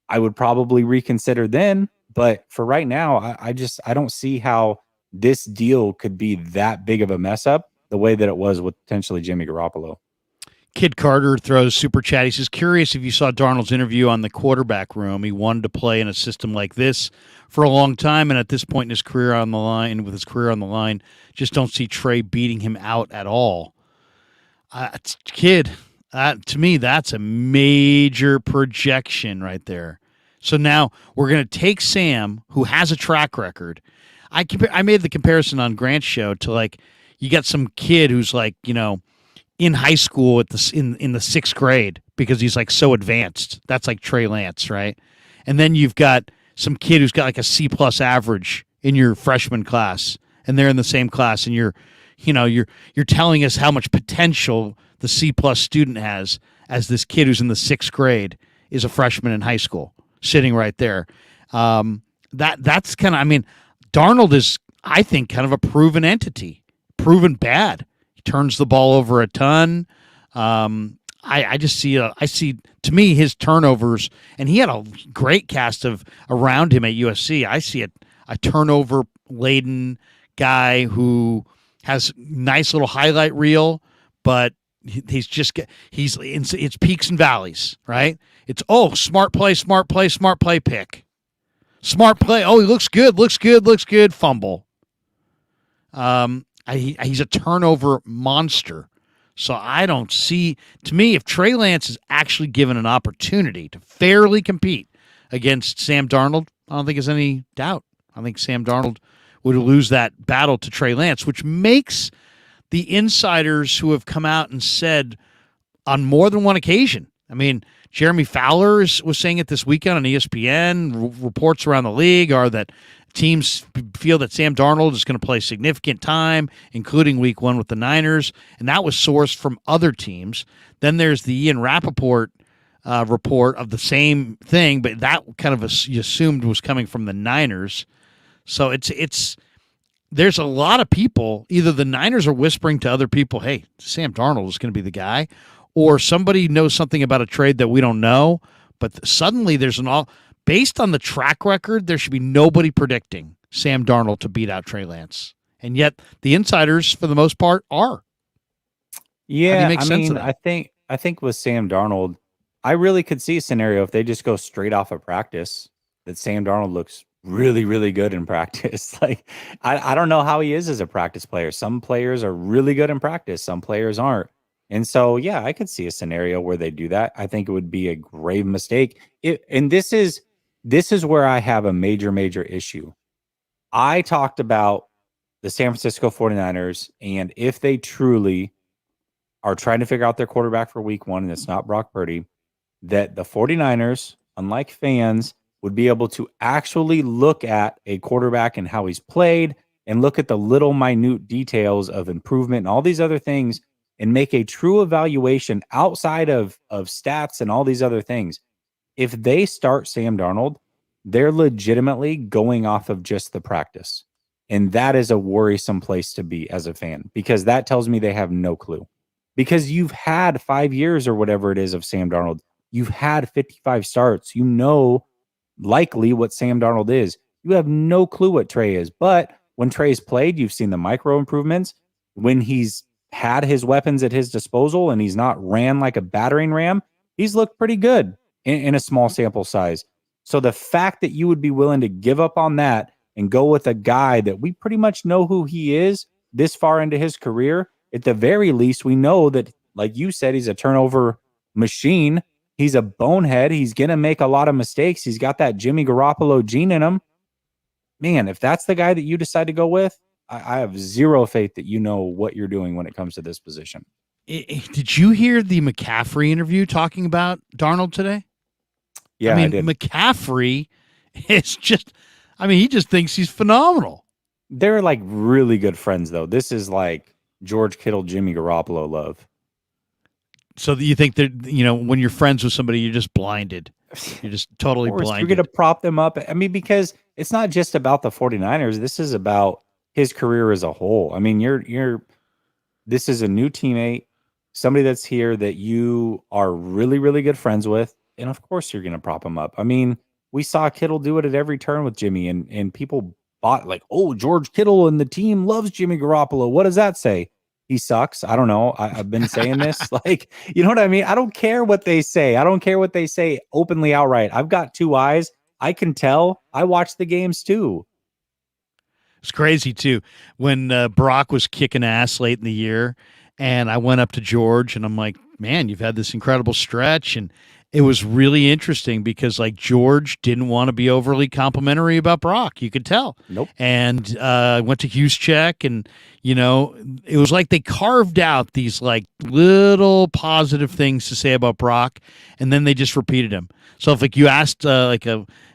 I would probably reconsider then. But for right now, I don't see how this deal could be that big of a mess up the way that it was with potentially Jimmy Garoppolo. Kid Carter throws super chat. He says, curious if you saw Darnold's interview on the quarterback room. He wanted to play in a system like this for a long time, and at this point in his career on the line, just don't see Trey beating him out at all. Kid, to me, that's a major projection right there. So now we're going to take Sam, who has a track record. I made the comparison on Grant's show to, like, you got some kid who's like, in high school in the 6th grade because he's like so advanced. That's like Trey Lance, right? And then you've got some kid who's got like a C+ average in your freshman class, and they're in the same class, and you're telling us how much potential the C+ student has as this kid who's in the 6th grade is a freshman in high school, sitting right there. That's kind of, Darnold is, I think, kind of a proven entity, proven bad. He turns the ball over a ton. I see to me his turnovers, and he had a great cast of around him at USC. I see a turnover laden guy who has nice little highlight reel, but it's peaks and valleys, right? It's smart play pick. Smart play. Oh, he looks good. Fumble. He's a turnover monster. So I don't see, to me, if Trey Lance is actually given an opportunity to fairly compete against Sam Darnold, I don't think there's any doubt. I think Sam Darnold would lose that battle to Trey Lance, which makes the insiders who have come out and said on more than one occasion, Jeremy Fowler was saying it this weekend on ESPN. Reports around the league are that teams feel that Sam Darnold is going to play significant time, including week 1 with the Niners, and that was sourced from other teams. Then there's the Ian Rappaport report of the same thing, but that kind of you assumed was coming from the Niners. So there's a lot of people, either the Niners are whispering to other people, hey, Sam Darnold is going to be the guy, or somebody knows something about a trade that we don't know, but suddenly there's based on the track record, there should be nobody predicting Sam Darnold to beat out Trey Lance. And yet the insiders, for the most part, are. Yeah, I think with Sam Darnold, I really could see a scenario if they just go straight off of practice that Sam Darnold looks really, really good in practice. Like, I don't know how he is as a practice player. Some players are really good in practice. Some players aren't. And so, yeah, I could see a scenario where they do that. I think it would be a grave mistake. And this is where I have a major, major issue. I talked about the San Francisco 49ers, and if they truly are trying to figure out their quarterback for week 1, and it's not Brock Purdy, that the 49ers, unlike fans, would be able to actually look at a quarterback and how he's played and look at the little minute details of improvement and all these other things and make a true evaluation outside of stats and all these other things. If they start Sam Darnold, they're legitimately going off of just the practice. And that is a worrisome place to be as a fan, because that tells me they have no clue. Because you've had 5 years or whatever it is of Sam Darnold. You've had 55 starts. You know likely what Sam Darnold is. You have no clue what Trey is. But when Trey's played, you've seen the micro improvements. When he's had his weapons at his disposal and he's not ran like a battering ram, he's looked pretty good in a small sample size. So the fact that you would be willing to give up on that and go with a guy that we pretty much know who he is this far into his career, at the very least, we know that, like you said, he's a turnover machine. He's a bonehead. He's going to make a lot of mistakes. He's got that Jimmy Garoppolo gene in him. Man, if that's the guy that you decide to go with, I have zero faith that you know what you're doing when it comes to this position. Did you hear the McCaffrey interview talking about Darnold today? Yeah, I did. McCaffrey is just, he just thinks he's phenomenal. They're like really good friends, though. This is like George Kittle, Jimmy Garoppolo love. So you think that, when you're friends with somebody, you're just blinded. You're just totally blinded. You're going to prop them up. Because it's not just about the 49ers. This is about his career as a whole. This is a new teammate, somebody that's here that you are really, really good friends with. And of course you're going to prop him up. We saw Kittle do it at every turn with Jimmy, and people bought like, oh, George Kittle and the team loves Jimmy Garoppolo. What does that say? He sucks. I don't know. I've been saying this. You know what I mean? I don't care what they say. I don't care what they say openly outright. I've got 2 eyes. I can tell. I watch the games too. It's crazy too. When Brock was kicking ass late in the year, and I went up to George and I'm like, man, you've had this incredible stretch. And it was really interesting because George didn't want to be overly complimentary about Brock. You could tell. Nope. And went to Juszczyk, and it was like they carved out these little positive things to say about Brock, and then they just repeated them. So if you asked a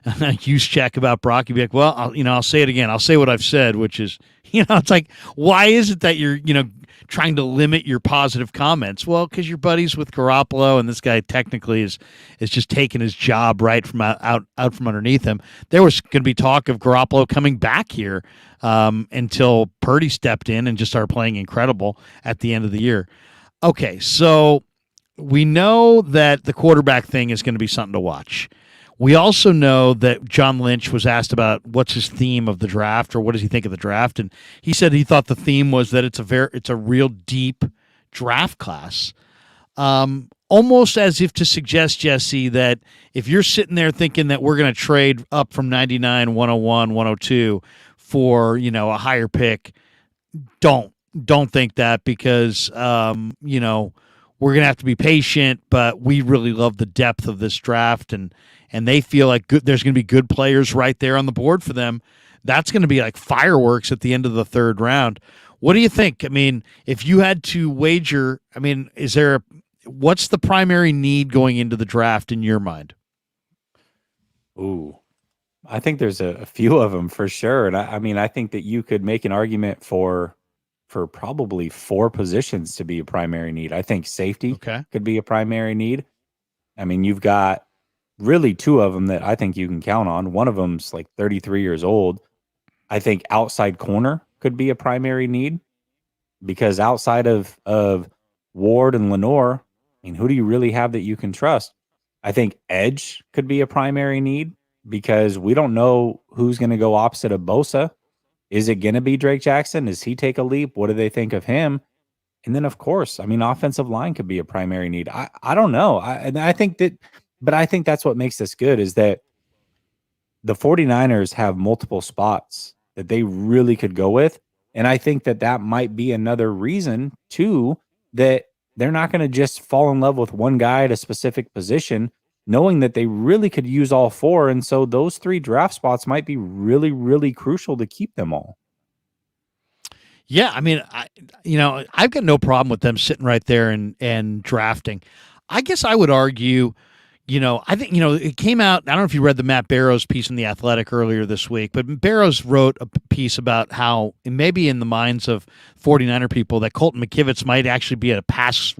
Juszczyk about Brock, you'd be like, well, I'll say it again. I'll say what I've said, which is, it's like, why is it that you're trying to limit your positive comments? Well, because you're buddies with Garoppolo, and this guy technically is just taking his job right from out from underneath him. There was going to be talk of Garoppolo coming back here until Purdy stepped in and just started playing incredible at the end of the year. Okay, so we know that the quarterback thing is going to be something to watch. We also know that John Lynch was asked about what's his theme of the draft, or what does he think of the draft, and he said he thought the theme was that it's a real deep draft class. Almost as if to suggest, Jesse, that if you're sitting there thinking that we're going to trade up from 99, 101, 102 for, a higher pick, don't think that, because we're going to have to be patient, but we really love the depth of this draft, and they feel like there's going to be good players right there on the board for them. That's going to be like fireworks at the end of the 3rd round. What do you think? If you had to wager, what's the primary need going into the draft in your mind? Ooh, I think there's a few of them for sure. And I mean, I think that you could make an argument for probably 4 positions to be a primary need. I think safety could be a primary need. I mean, you've got really 2 of them that I think you can count on. One of them's like 33 years old. I think outside corner could be a primary need because outside of Ward and Lenore, I mean, who do you really have that you can trust? I think edge could be a primary need because we don't know who's going to go opposite of Bosa. Is it going to be Drake Jackson? Does he take a leap? What do they think of him? And then, of course, I mean, offensive line could be a primary need. I don't know. I think that, but I think that's what makes this good is that the 49ers have multiple spots that they really could go with. And I think that that might be another reason, too, that they're not going to just fall in love with one guy at a specific position, knowing that they really could use all 4. And so those 3 draft spots might be really, really crucial to keep them all. Yeah, I mean, I've got no problem with them sitting right there and drafting. I guess I would argue, I think, it came out, I don't know if you read the Matt Barrows piece in The Athletic earlier this week, but Barrows wrote a piece about how maybe in the minds of 49er people that Colton McKivitz might actually be a pass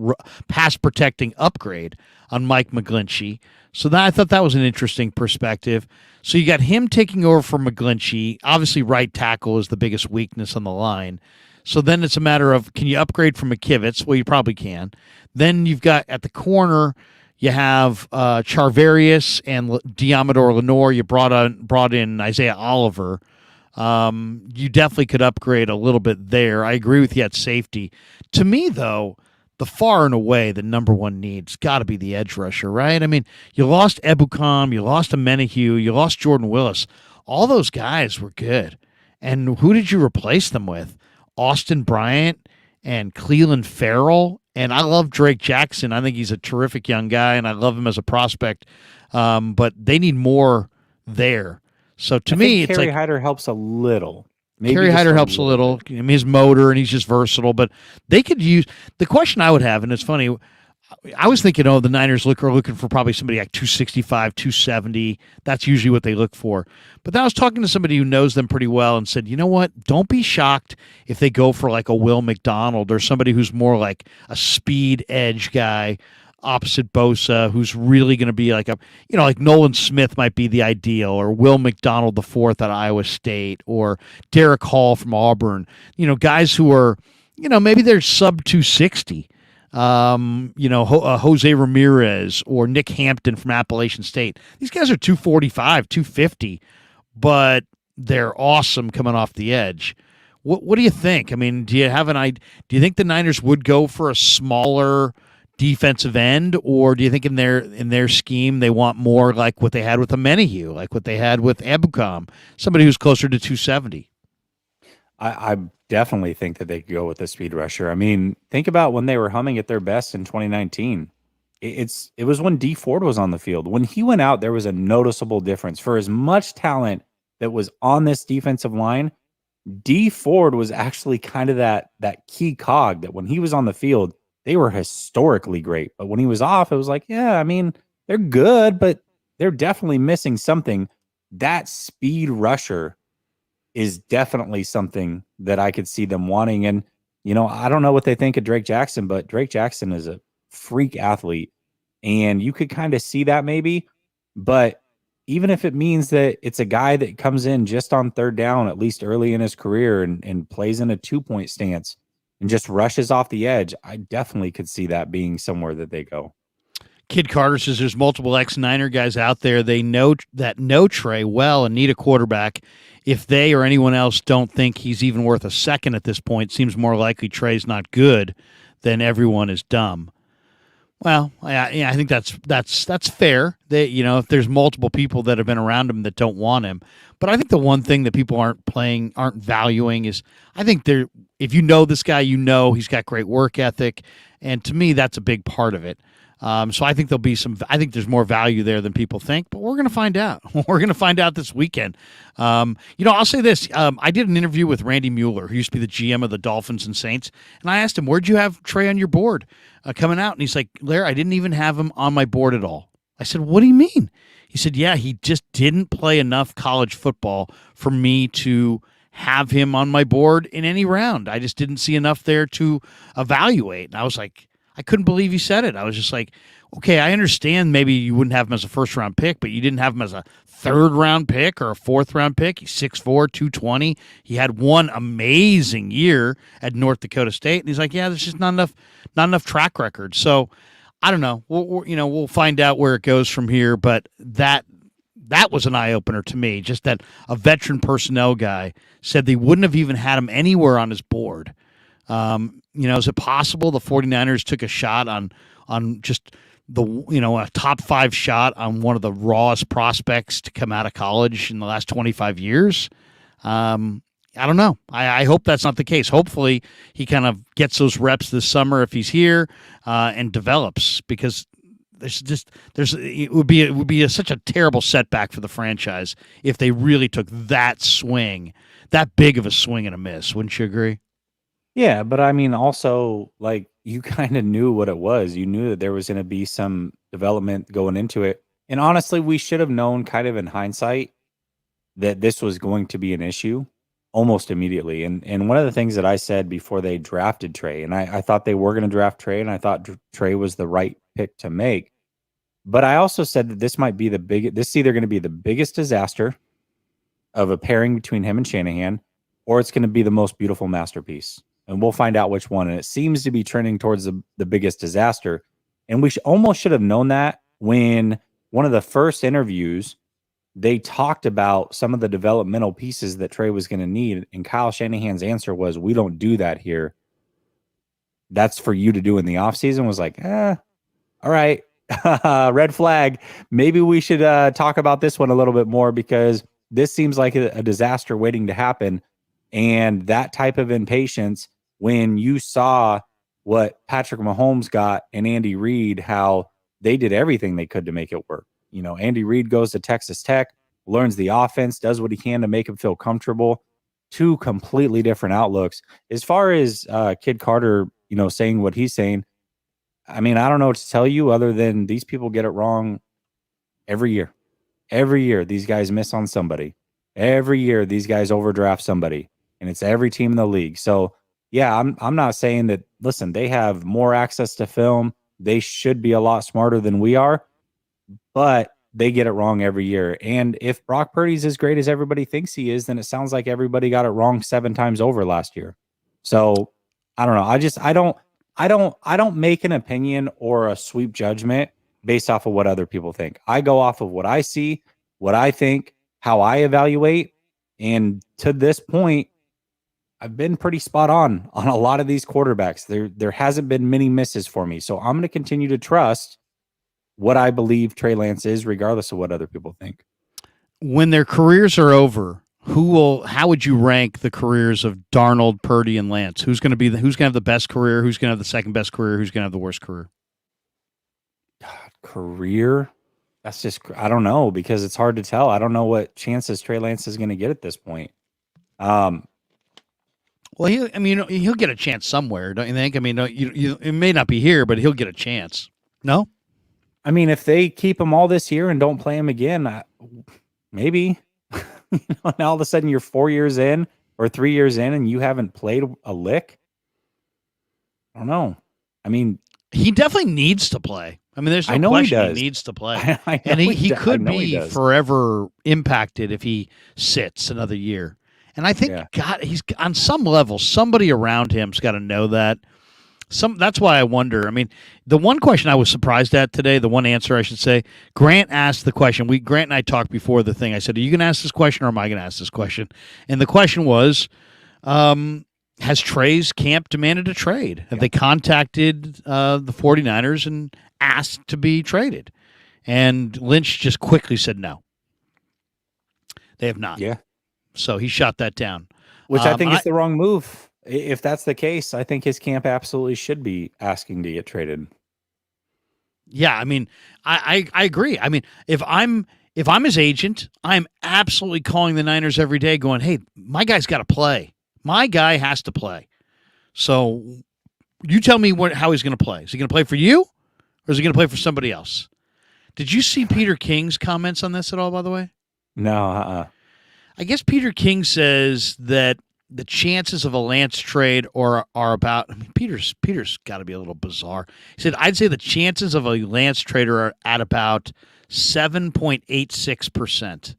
protecting upgrade on Mike McGlinchey. So I thought that was an interesting perspective. So you got him taking over for McGlinchey. Obviously, right tackle is the biggest weakness on the line. So then it's a matter of, can you upgrade from McKivitz? Well, you probably can. Then you've got at the corner, you have Charvarius and Diamador Lenore. You brought in Isaiah Oliver. You definitely could upgrade a little bit there. I agree with you at safety. To me, though, the far and away the number one need's got to be the edge rusher, right? I mean, you lost Ebukam, you lost Amenahue, you lost Jordan Willis. All those guys were good. And who did you replace them with? Austin Bryant and Cleveland Farrell. And I love Drake Jackson. I think he's a terrific young guy, and I love him as a prospect. But they need more there. So to me, it's Kerry like Hyder helps a little. Kerry Hyder helps a little. I mean, his motor, and he's just versatile. But they could use the question I would have, and it's funny. I was thinking, the Niners are looking for probably somebody like 265, 270. That's usually what they look for. But then I was talking to somebody who knows them pretty well and said, you know what? Don't be shocked if they go for like a Will McDonald or somebody who's more like a speed edge guy opposite Bosa, who's really going to be like like Nolan Smith might be the ideal, or Will McDonald IV at Iowa State, or Derek Hall from Auburn. Guys who are, maybe they're sub 260. Jose Ramirez or Nick Hampton from Appalachian State. These guys are 245, 250, but they're awesome coming off the edge. What do you think? I mean, do you have an idea? Do you think the Niners would go for a smaller defensive end, or do you think in their scheme they want more like what they had with Amenahue, like what they had with Ebukam, somebody who's closer to 270? I definitely think that they could go with the speed rusher. I mean, think about when they were humming at their best in 2019. It was when Dee Ford was on the field. When he went out, there was a noticeable difference. For as much talent that was on this defensive line, Dee Ford was actually kind of that key cog that when he was on the field, they were historically great. But when he was off, it was like, yeah, I mean, they're good, but they're definitely missing something. That speed rusher is definitely something that I could see them wanting. And, I don't know what they think of Drake Jackson, but Drake Jackson is a freak athlete. And you could kind of see that maybe. But even if it means that it's a guy that comes in just on third down, at least early in his career, and plays in a 2-point stance and just rushes off the edge, I definitely could see that being somewhere that they go. Kid Carter says there's multiple ex-Niner guys out there. They know Trey well and need a quarterback. If they or anyone else don't think he's even worth a second at this point, seems more likely Trey's not good than everyone is dumb. Well, I think that's fair. That if there's multiple people that have been around him that don't want him, but I think the one thing that people aren't valuing is I think if you know this guy, he's got great work ethic, and to me that's a big part of it. So I think I think there's more value there than people think, but we're going to find out. We're going to find out this weekend. I'll say this. I did an interview with Randy Mueller, who used to be the GM of the Dolphins and Saints. And I asked him, where'd you have Trey on your board coming out? And he's like, Larry, I didn't even have him on my board at all. I said, what do you mean? He said, yeah, he just didn't play enough college football for me to have him on my board in any round. I just didn't see enough there to evaluate. And I was like, I couldn't believe he said it. I was just like, okay, I understand maybe you wouldn't have him as a first-round pick, but you didn't have him as a third-round pick or a fourth-round pick. He's 6'4", 220. He had one amazing year at North Dakota State, and he's like, yeah, there's just not enough track record. So I don't know. We'll find out where it goes from here, but that was an eye-opener to me, just that a veteran personnel guy said they wouldn't have even had him anywhere on his board. Is it possible the 49ers took a shot on just a top 5 shot on one of the rawest prospects to come out of college in the last 25 years? I don't know. I hope that's not the case. Hopefully he kind of gets those reps this summer if he's here and develops, because it would be such a terrible setback for the franchise if they really took that big of a swing and a miss. Wouldn't you agree? Yeah, but I mean, also, like, you kind of knew what it was. You knew that there was going to be some development going into it. And honestly, we should have known kind of in hindsight that this was going to be an issue almost immediately. And one of the things that I said before they drafted Trey, and I thought they were going to draft Trey, and I thought Trey was the right pick to make. But I also said that this might be this is either going to be the biggest disaster of a pairing between him and Shanahan, or it's going to be the most beautiful masterpiece. And we'll find out which one. And it seems to be trending towards the biggest disaster. And we almost should have known that when one of the first interviews, they talked about some of the developmental pieces that Trey was going to need. And Kyle Shanahan's answer was, we don't do that here. That's for you to do in the offseason. Was like, all right, red flag. Maybe we should talk about this one a little bit more, because this seems like a disaster waiting to happen. And that type of impatience, when you saw what Patrick Mahomes got and Andy Reid, how they did everything they could to make it work. Andy Reid goes to Texas Tech, learns the offense, does what he can to make him feel comfortable. Two completely different outlooks. As far as Kid Carter, saying what he's saying, I mean, I don't know what to tell you other than these people get it wrong every year. Every year, these guys miss on somebody. Every year, these guys overdraft somebody. And it's every team in the league. So, yeah, I'm not saying that, listen, they have more access to film. They should be a lot smarter than we are, but they get it wrong every year. And if Brock Purdy's as great as everybody thinks he is, then it sounds like everybody got it wrong 7 times over last year. So, I don't know. I don't make an opinion or a sweep judgment based off of what other people think. I go off of what I see, what I think, how I evaluate. And to this point, I've been pretty spot on a lot of these quarterbacks. There hasn't been many misses for me. So I'm going to continue to trust what I believe Trey Lance is, regardless of what other people think. When their careers are over, how would you rank the careers of Darnold, Purdy, and Lance? Who's going to have the best career? Who's going to have the second best career? Who's going to have the worst career? God, career? That's just, I don't know, because it's hard to tell. I don't know what chances Trey Lance is going to get at this point. Well, he'll get a chance somewhere, don't you think? I mean, it may not be here, but he'll get a chance. No? I mean, if they keep him all this year and don't play him again, maybe. Now all of a sudden you're 4 years in or 3 years in and you haven't played a lick. I don't know. I mean, he definitely needs to play. I mean, there's no question he needs to play. And he could be forever impacted if he sits another year. And I think, God, he's on some level, somebody around him's got to know that. That's why I wonder. I mean, the one question I was surprised at today, the one answer I should say, Grant asked the question. Grant and I talked before the thing. I said, are you going to ask this question or am I going to ask this question? And the question was, has Trey's camp demanded a trade? Have they contacted the 49ers and asked to be traded? And Lynch just quickly said no. They have not. Yeah. So he shot that down. Which I think is the wrong move. If that's the case, I think his camp absolutely should be asking to get traded. Yeah, I mean, I agree. I mean, if I'm his agent, I'm absolutely calling the Niners every day, going, "Hey, my guy's got to play. My guy has to play." So you tell me how he's going to play. Is he going to play for you, or is he going to play for somebody else? Did you see Peter King's comments on this at all? By the way, No. I guess Peter King says that the chances of a Lance trade are about. I mean, Peter's got to be a little bizarre. He said, "I'd say the chances of a Lance trade are at about 7.86%."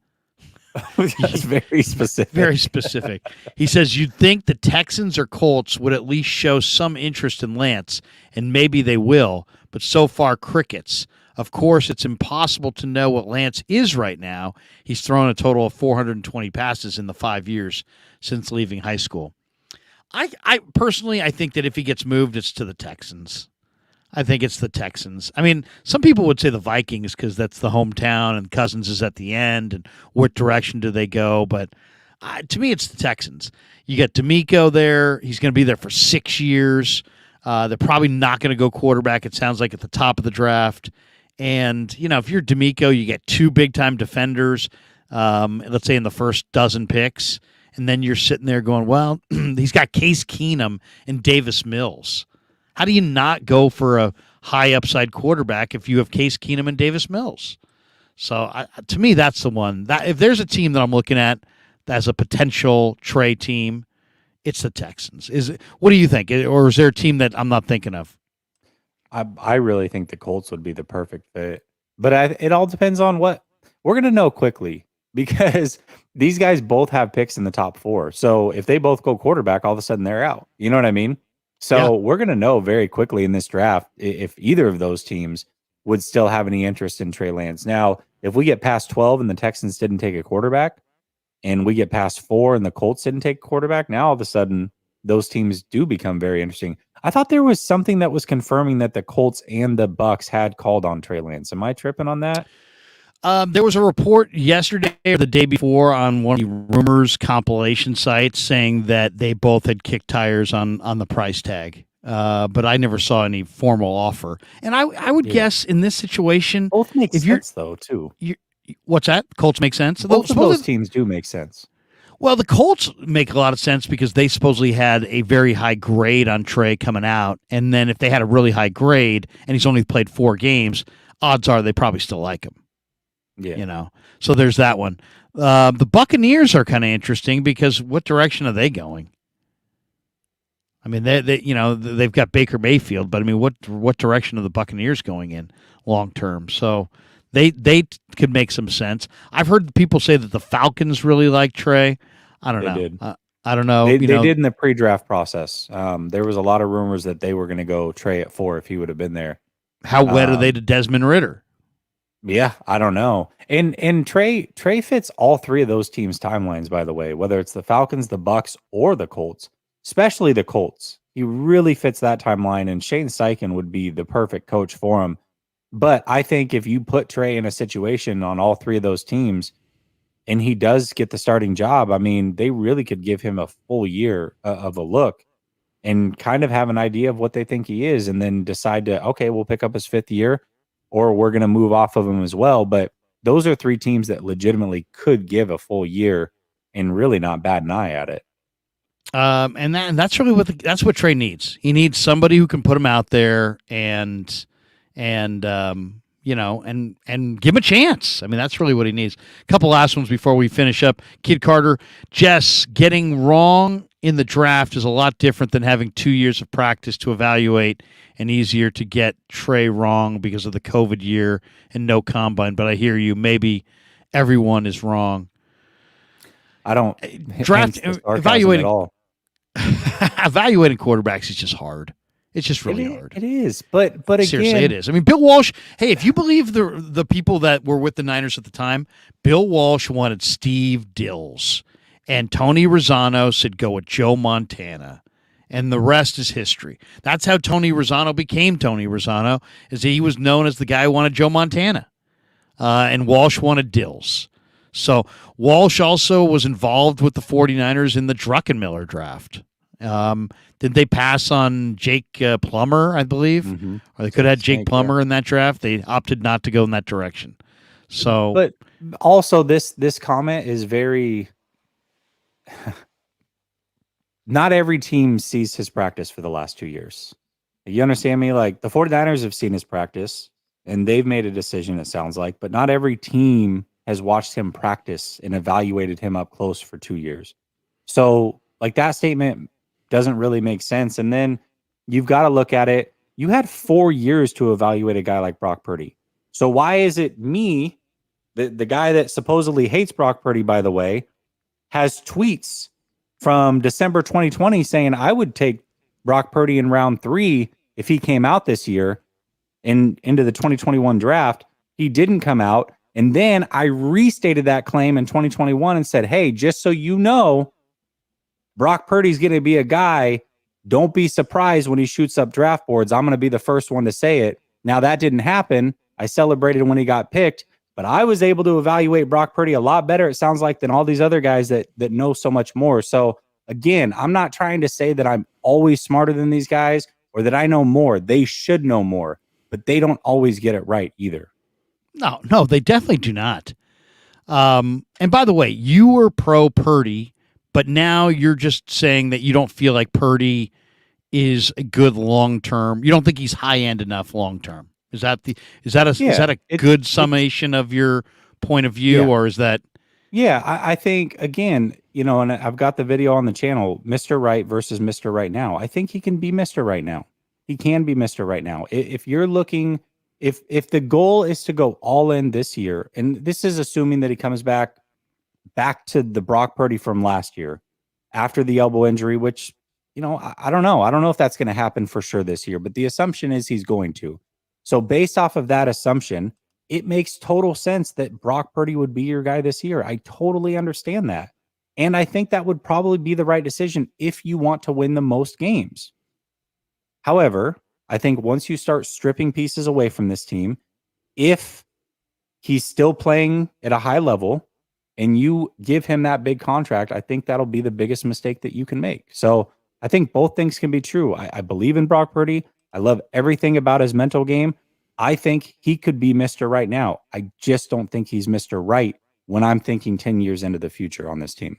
That's very specific. Very specific. He says, "You'd think the Texans or Colts would at least show some interest in Lance, and maybe they will, but so far, crickets. Of course, it's impossible to know what Lance is right now. He's thrown a total of 420 passes in the 5 years since leaving high school." I personally, I think that if he gets moved, it's to the Texans. I think it's the Texans. I mean, some people would say the Vikings because that's the hometown and Cousins is at the end, and what direction do they go? But to me, it's the Texans. You got D'Amico there. He's going to be there for 6 years. They're probably not going to go quarterback, it sounds like, at the top of the draft. And, if you're D'Amico, you get 2 big-time defenders, let's say in the first dozen picks, and then you're sitting there going, well, he's got Case Keenum and Davis Mills. How do you not go for a high-upside quarterback if you have Case Keenum and Davis Mills? So, to me, that's the one. That if there's a team that I'm looking at as a potential Trey team, it's the Texans. What do you think? Or is there a team that I'm not thinking of? I really think the Colts would be the perfect fit, but it all depends on what we're going to know quickly, because these guys both have picks in the top 4. So if they both go quarterback, all of a sudden they're out. You know what I mean? So we're going to know very quickly in this draft if either of those teams would still have any interest in Trey Lance. Now, if we get past 12 and the Texans didn't take a quarterback, and we get past 4 and the Colts didn't take a quarterback, now all of a sudden those teams do become very interesting. I thought there was something that was confirming that the Colts and the Bucks had called on Trey Lance. Am I tripping on that? There was a report yesterday or the day before on one of the rumors compilation sites saying that they both had kicked tires on the price tag. But I never saw any formal offer. And I would guess in this situation, both make sense though too. What's that? Colts make sense? Both of those teams do make sense. Well, the Colts make a lot of sense because they supposedly had a very high grade on Trey coming out. And then if they had a really high grade and he's only played 4 games, odds are they probably still like him. Yeah. So there's that one. The Buccaneers are kind of interesting because what direction are they going? I mean, they've got Baker Mayfield, but I mean, what direction are the Buccaneers going in long term? So they could make some sense. I've heard people say that the Falcons really like Trey. I don't know. Did. I don't know. They did in the pre-draft process. There was a lot of rumors that they were going to go Trey at 4 if he would have been there. How wed are they to Desmond Ridder? Yeah, I don't know. And Trey fits all 3 of those teams' timelines, by the way, whether it's the Falcons, the Bucks, or the Colts, especially the Colts. He really fits that timeline, and Shane Steichen would be the perfect coach for him. But I think if you put Trey in a situation on all 3 of those teams and he does get the starting job, I mean, they really could give him a full year of a look and kind of have an idea of what they think he is, and then decide to, okay, we'll pick up his 5th year, or we're going to move off of him as well. But those are 3 teams that legitimately could give a full year and really not bat an eye at it. And that's really that's what Trey needs. He needs somebody who can put him out there and give him a chance. I mean, that's really what he needs. A couple last ones before we finish up. Kid Carter, Jess, getting wrong in the draft is a lot different than having 2 years of practice to evaluate, and easier to get Trey wrong because of the COVID year and no combine. But I hear you. Maybe everyone is wrong. I don't draft evaluating at all. Evaluating quarterbacks is just hard. It's just really hard. It is, but seriously, again, it is. I mean, Bill Walsh. Hey, if you believe the people that were with the Niners at the time, Bill Walsh wanted Steve Dills, and Tony Rossano said go with Joe Montana, and the rest is history. That's how Tony Rossano became Tony Rossano, is he was known as the guy who wanted Joe Montana, and Walsh wanted Dills. So Walsh also was involved with the 49ers in the Druckenmiller draft. Did they pass on Jake Plummer, I believe? Or they could have had Jake Plummer in that draft. They opted not to go in that direction. So, but also this comment is very. Not every team sees his practice for the last 2 years. You understand me? Like the 49ers have seen his practice and they've made a decision, it sounds like, but not every team has watched him practice and evaluated him up close for 2 years. So, like that statement doesn't really make sense. And then you've got to look at it. You had 4 years to evaluate a guy like Brock Purdy. So why is it me, the guy that supposedly hates Brock Purdy, by the way, has tweets from December 2020 saying I would take Brock Purdy in round 3 if he came out this year into the 2021 draft. He didn't come out. And then I restated that claim in 2021 and said, hey, just so you know, Brock Purdy's going to be a guy. Don't be surprised when he shoots up draft boards. I'm going to be the first one to say it. Now, that didn't happen. I celebrated when he got picked, but I was able to evaluate Brock Purdy a lot better, it sounds like, than all these other guys that know so much more. So, again, I'm not trying to say that I'm always smarter than these guys or that I know more. They should know more, but they don't always get it right either. No, they definitely do not. And by the way, you were pro Purdy, but now you're just saying that you don't feel like Purdy is a good long term. You don't think he's high end enough long term. Is that a good summation of your point of view, or is that? Yeah, I think again, and I've got the video on the channel, Mr. Right versus Mr. Right now. I think he can be Mr. Right now. He can be Mr. Right now. If you're looking, if the goal is to go all in this year, and this is assuming that he comes back to the Brock Purdy from last year after the elbow injury, which, I don't know. I don't know if that's going to happen for sure this year, but the assumption is he's going to. So based off of that assumption, it makes total sense that Brock Purdy would be your guy this year. I totally understand that. And I think that would probably be the right decision if you want to win the most games. However, I think once you start stripping pieces away from this team, if he's still playing at a high level and you give him that big contract, I think that'll be the biggest mistake that you can make. So I think both things can be true. I believe in Brock Purdy. I love everything about his mental game. I think he could be Mr. Right now. I just don't think he's Mr. Right when I'm thinking 10 years into the future on this team.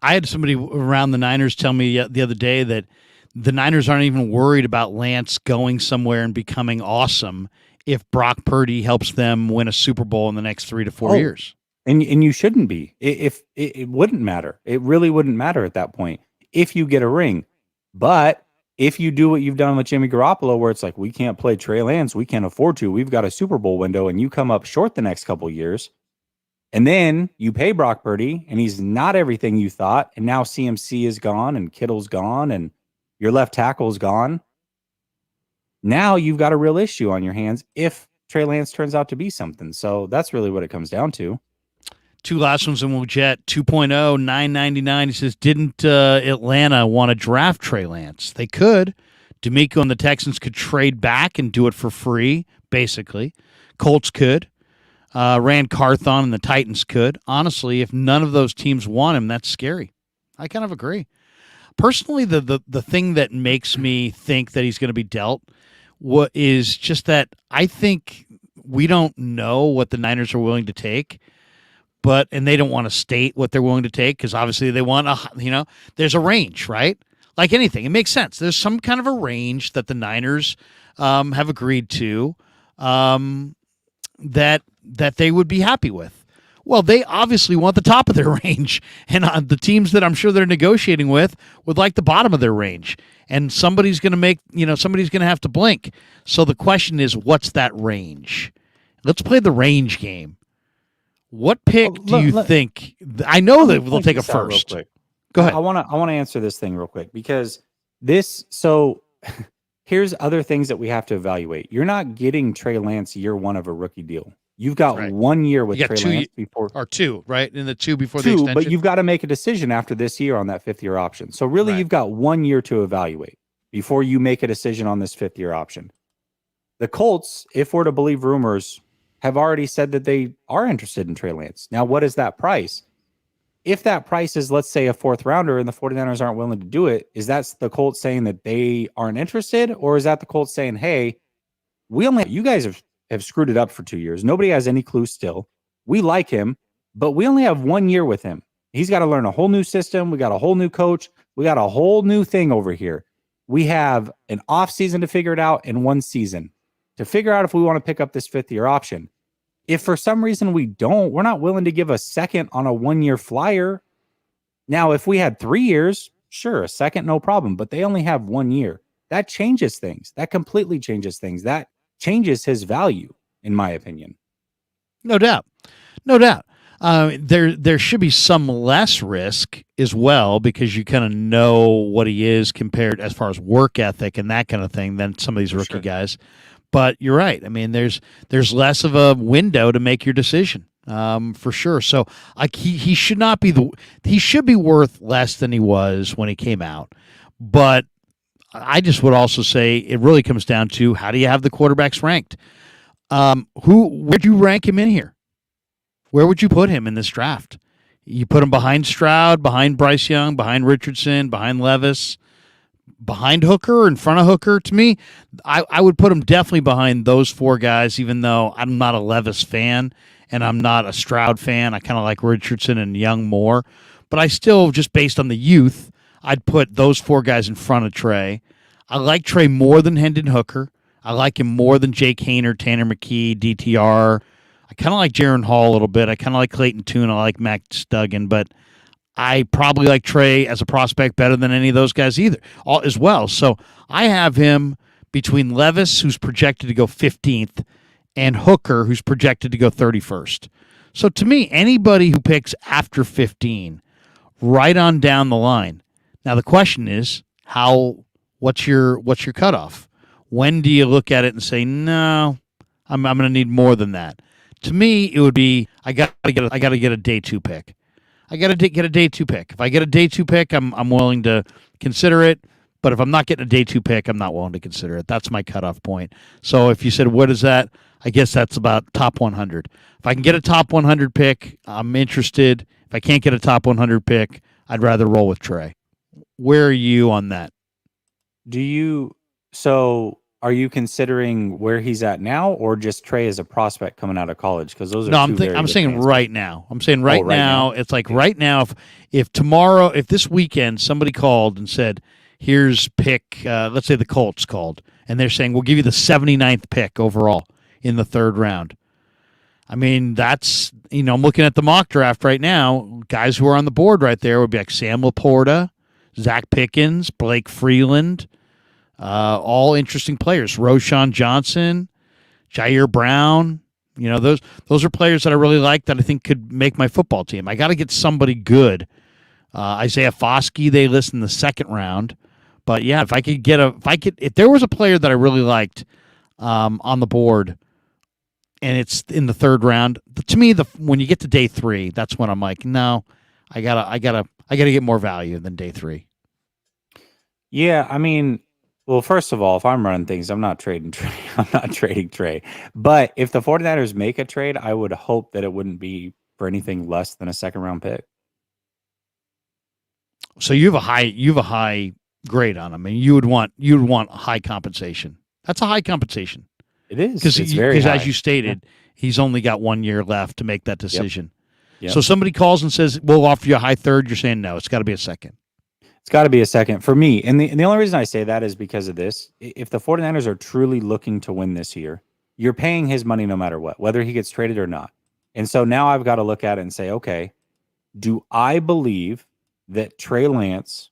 I had somebody around the Niners tell me the other day that the Niners aren't even worried about Lance going somewhere and becoming awesome if Brock Purdy helps them win a Super Bowl in the next 3 to 4 years. And you shouldn't be. If it wouldn't matter. It really wouldn't matter at that point if you get a ring. But if you do what you've done with Jimmy Garoppolo, where it's like, we can't play Trey Lance, we can't afford to, we've got a Super Bowl window, and you come up short the next couple of years, and then you pay Brock Purdy, and he's not everything you thought, and now CMC is gone, and Kittle's gone, and your left tackle's gone. Now you've got a real issue on your hands if Trey Lance turns out to be something. So that's really what it comes down to. Two last ones, and we'll jet. 2.0, $9.99. He says, didn't Atlanta want to draft Trey Lance? They could. D'Amico and the Texans could trade back and do it for free, basically. Colts could. Rand Carthon and the Titans could. Honestly, if none of those teams want him, that's scary. I kind of agree. Personally, the thing that makes me think that he's going to be dealt is just that I think we don't know what the Niners are willing to take. And they don't want to state what they're willing to take because obviously they want there's a range, right? Like anything, it makes sense. There's some kind of a range that the Niners have agreed to that they would be happy with. Well, they obviously want the top of their range, and the teams that I'm sure they're negotiating with would like the bottom of their range. And somebody's going to have to blink. So the question is, what's that range? Let's play the range game. What pick do you think? I know that they'll take a first. Go ahead. I want to answer this thing real quick because this. So here's other things that we have to evaluate. You're not getting Trey Lance year one of a rookie deal. You've got 1 year with Trey Lance before, or two, right? In the two before the extension. But you've got to make a decision after this year on that 5th year option. So really, you've got 1 year to evaluate before you make a decision on this 5th year option. The Colts, if we're to believe rumors, have already said that they are interested in Trey Lance. Now, what is that price? if that price is, let's say, a fourth rounder and the 49ers aren't willing to do it, is that the Colts saying that they aren't interested? Or is that the Colts saying, hey, you guys have screwed it up for 2 years. Nobody has any clue still. We like him, but we only have 1 year with him. He's got to learn a whole new system. We got a whole new coach. We got a whole new thing over here. We have an off season to figure it out and 1 season to figure out if we want to pick up this 5th-year option. If for some reason we're not willing to give a second on a 1-year flyer. Now, if we had 3 years, sure, a second, no problem. But they only have 1 year. That changes things. That completely changes things. That changes his value, in my opinion. No doubt. No doubt. There should be some less risk as well, because you kind of know what he is compared as far as work ethic and that kind of thing than some of these rookie guys. But you're right. I mean, there's less of a window to make your decision, for sure. So he should not be he should be worth less than he was when he came out. But I just would also say it really comes down to, how do you have the quarterbacks ranked? Where'd you rank him in here? Where would you put him in this draft? You put him behind Stroud, behind Bryce Young, behind Richardson, behind Levis, behind Hooker, in front of Hooker? To me, I would put him definitely behind those 4 guys, even though I'm not a Levis fan and I'm not a Stroud fan. I kind of like Richardson and Young more. But I still, just based on the youth, I'd put those 4 guys in front of Trey. I like Trey more than Hendon Hooker. I like him more than Jake Haener, Tanner McKee, DTR. I kind of like Jaron Hall a little bit. I kind of like Clayton Tune. I like Max Duggan, but I probably like Trey as a prospect better than any of those guys as well. So I have him between Levis, who's projected to go 15th, and Hooker, who's projected to go 31st. So to me, anybody who picks after 15, right on down the line. Now the question is, what's your cutoff? When do you look at it and say, no, I'm going to need more than that? To me, it would be, I got to get a day 2 pick. I got to get a day 2 pick. If I get a day 2 pick, I'm willing to consider it. But if I'm not getting a day 2 pick, I'm not willing to consider it. That's my cutoff point. So if you said, what is that? I guess that's about top 100. If I can get a top 100 pick, I'm interested. If I can't get a top 100 pick, I'd rather roll with Trey. Where are you on that? Are you considering where he's at now, or just Trey as a prospect coming out of college? Because those are I'm saying right now. I'm saying right now. It's like right now. If tomorrow, if this weekend, somebody called and said, "Here's pick," let's say the Colts called, and they're saying, "We'll give you the 79th pick overall in the 3rd round." I mean, that's, I'm looking at the mock draft right now. Guys who are on the board right there would be like Sam Laporta, Zach Pickens, Blake Freeland. All interesting players. Roshan Johnson, Jair Brown. Those are players that I really like that I think could make my football team. I got to get somebody good. Isaiah Foskey, they list in the 2nd round. But yeah, if there was a player that I really liked on the board, and it's in the 3rd round, to me, when you get to day 3, that's when I'm like, no, I gotta get more value than day 3. Yeah, I mean, well, first of all, if I'm running things, I'm not trading Trey. I'm not trading Trey. But if the 49ers make a trade, I would hope that it wouldn't be for anything less than a 2nd-round pick. So you have a high grade on him, and you would want high compensation. That's a high compensation. It is, because as you stated, he's only got 1 year left to make that decision. Yep. So somebody calls and says, "We'll offer you a high 3rd." You're saying no. It's got to be a 2nd. It's got to be a 2nd for me. And the only reason I say that is because of this. If the 49ers are truly looking to win this year, you're paying his money no matter what, whether he gets traded or not. And so now I've got to look at it and say, okay, do I believe that Trey Lance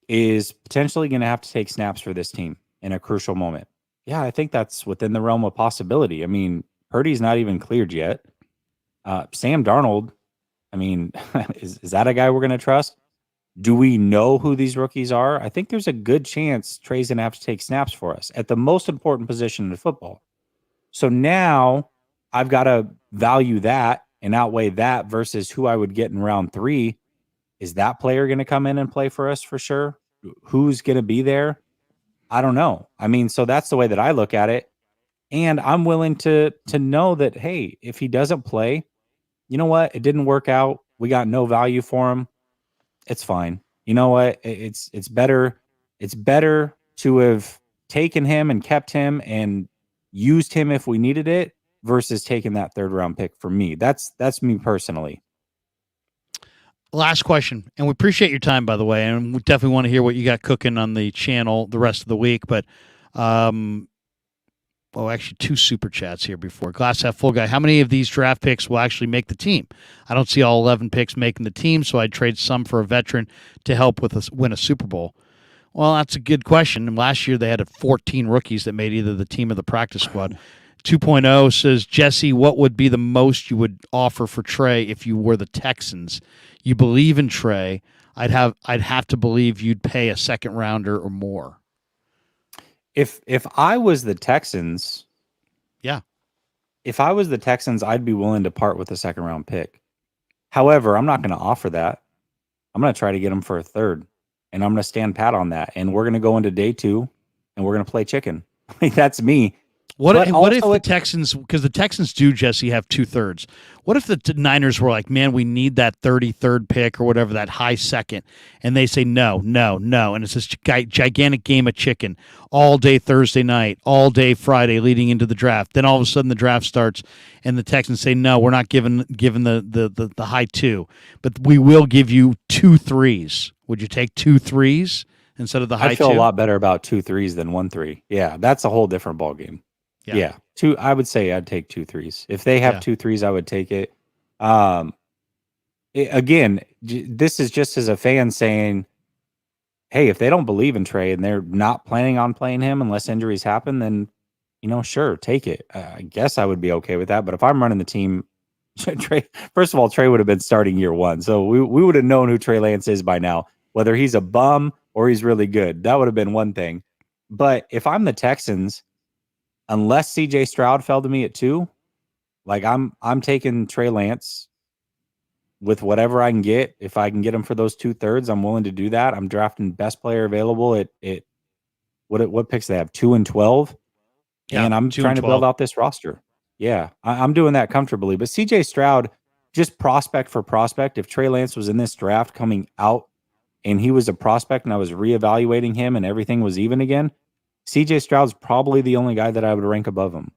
is potentially going to have to take snaps for this team in a crucial moment? Yeah, I think that's within the realm of possibility. I mean, Purdy's not even cleared yet. Sam Darnold, I mean, is that a guy we're going to trust? Do we know who these rookies are? I think there's a good chance Trey's going to have to take snaps for us at the most important position in football. So now I've got to value that and outweigh that versus who I would get in round 3. Is that player going to come in and play for us for sure? Who's going to be there? I don't know. I mean, so that's the way that I look at it. And I'm willing to know that, hey, if he doesn't play, you know what? It didn't work out. we got no value for him. It's fine. You know what? It's better. It's better to have taken him and kept him and used him if we needed it versus taking that 3rd round pick for me. That's me personally. Last question, and we appreciate your time, by the way, and we definitely want to hear what you got cooking on the channel the rest of the week. But, actually, 2 super chats here before. Glass half full guy. How many of these draft picks will actually make the team? I don't see all 11 picks making the team, so I'd trade some for a veteran to help with us win a Super Bowl. Well, that's a good question. And last year they had 14 rookies that made either the team or the practice squad. 2.0 says, Jesse, what would be the most you would offer for Trey if you were the Texans? You believe in Trey. I'd have to believe you'd pay a 2nd rounder or more. If I was the Texans, yeah. If I was the Texans, I'd be willing to part with a 2nd round pick. However, I'm not going to offer that. I'm going to try to get him for a 3rd, and I'm going to stand pat on that. And we're going to go into day 2, and we're going to play chicken. That's me. What if the Texans, because the Texans do, Jesse, have 2/3. What if the Niners were like, man, we need that 33rd pick or whatever, that high 2nd, and they say no, and it's this gigantic game of chicken all day Thursday night, all day Friday leading into the draft. Then all of a sudden the draft starts, and the Texans say, no, we're not giving the high 2, but we will give you 2 3s. Would you take 2 3s instead of the high 2? I feel a lot better about 2 3s than 1 3. Yeah, that's a whole different ballgame. Yeah. 2. I would say I'd take 2 3s. If they have 2 3s, I would take it. Again, this is just as a fan saying, hey, if they don't believe in Trey and they're not planning on playing him unless injuries happen, then, sure, take it. I guess I would be okay with that. But if I'm running the team, Trey, first of all, Trey would have been starting year 1. So we would have known who Trey Lance is by now, whether he's a bum or he's really good. That would have been one thing. But if I'm the Texans, unless CJ Stroud fell to me at 2, like I'm taking Trey Lance with whatever I can get. If I can get him for those 2/3, I'm willing to do that. I'm drafting best player available at what picks they have, 2 and 12, and I'm trying to build out this roster. Yeah, I'm doing that comfortably. But CJ Stroud, just prospect for prospect. If Trey Lance was in this draft coming out and he was a prospect and I was reevaluating him and everything was even again, CJ Stroud's probably the only guy that I would rank above him.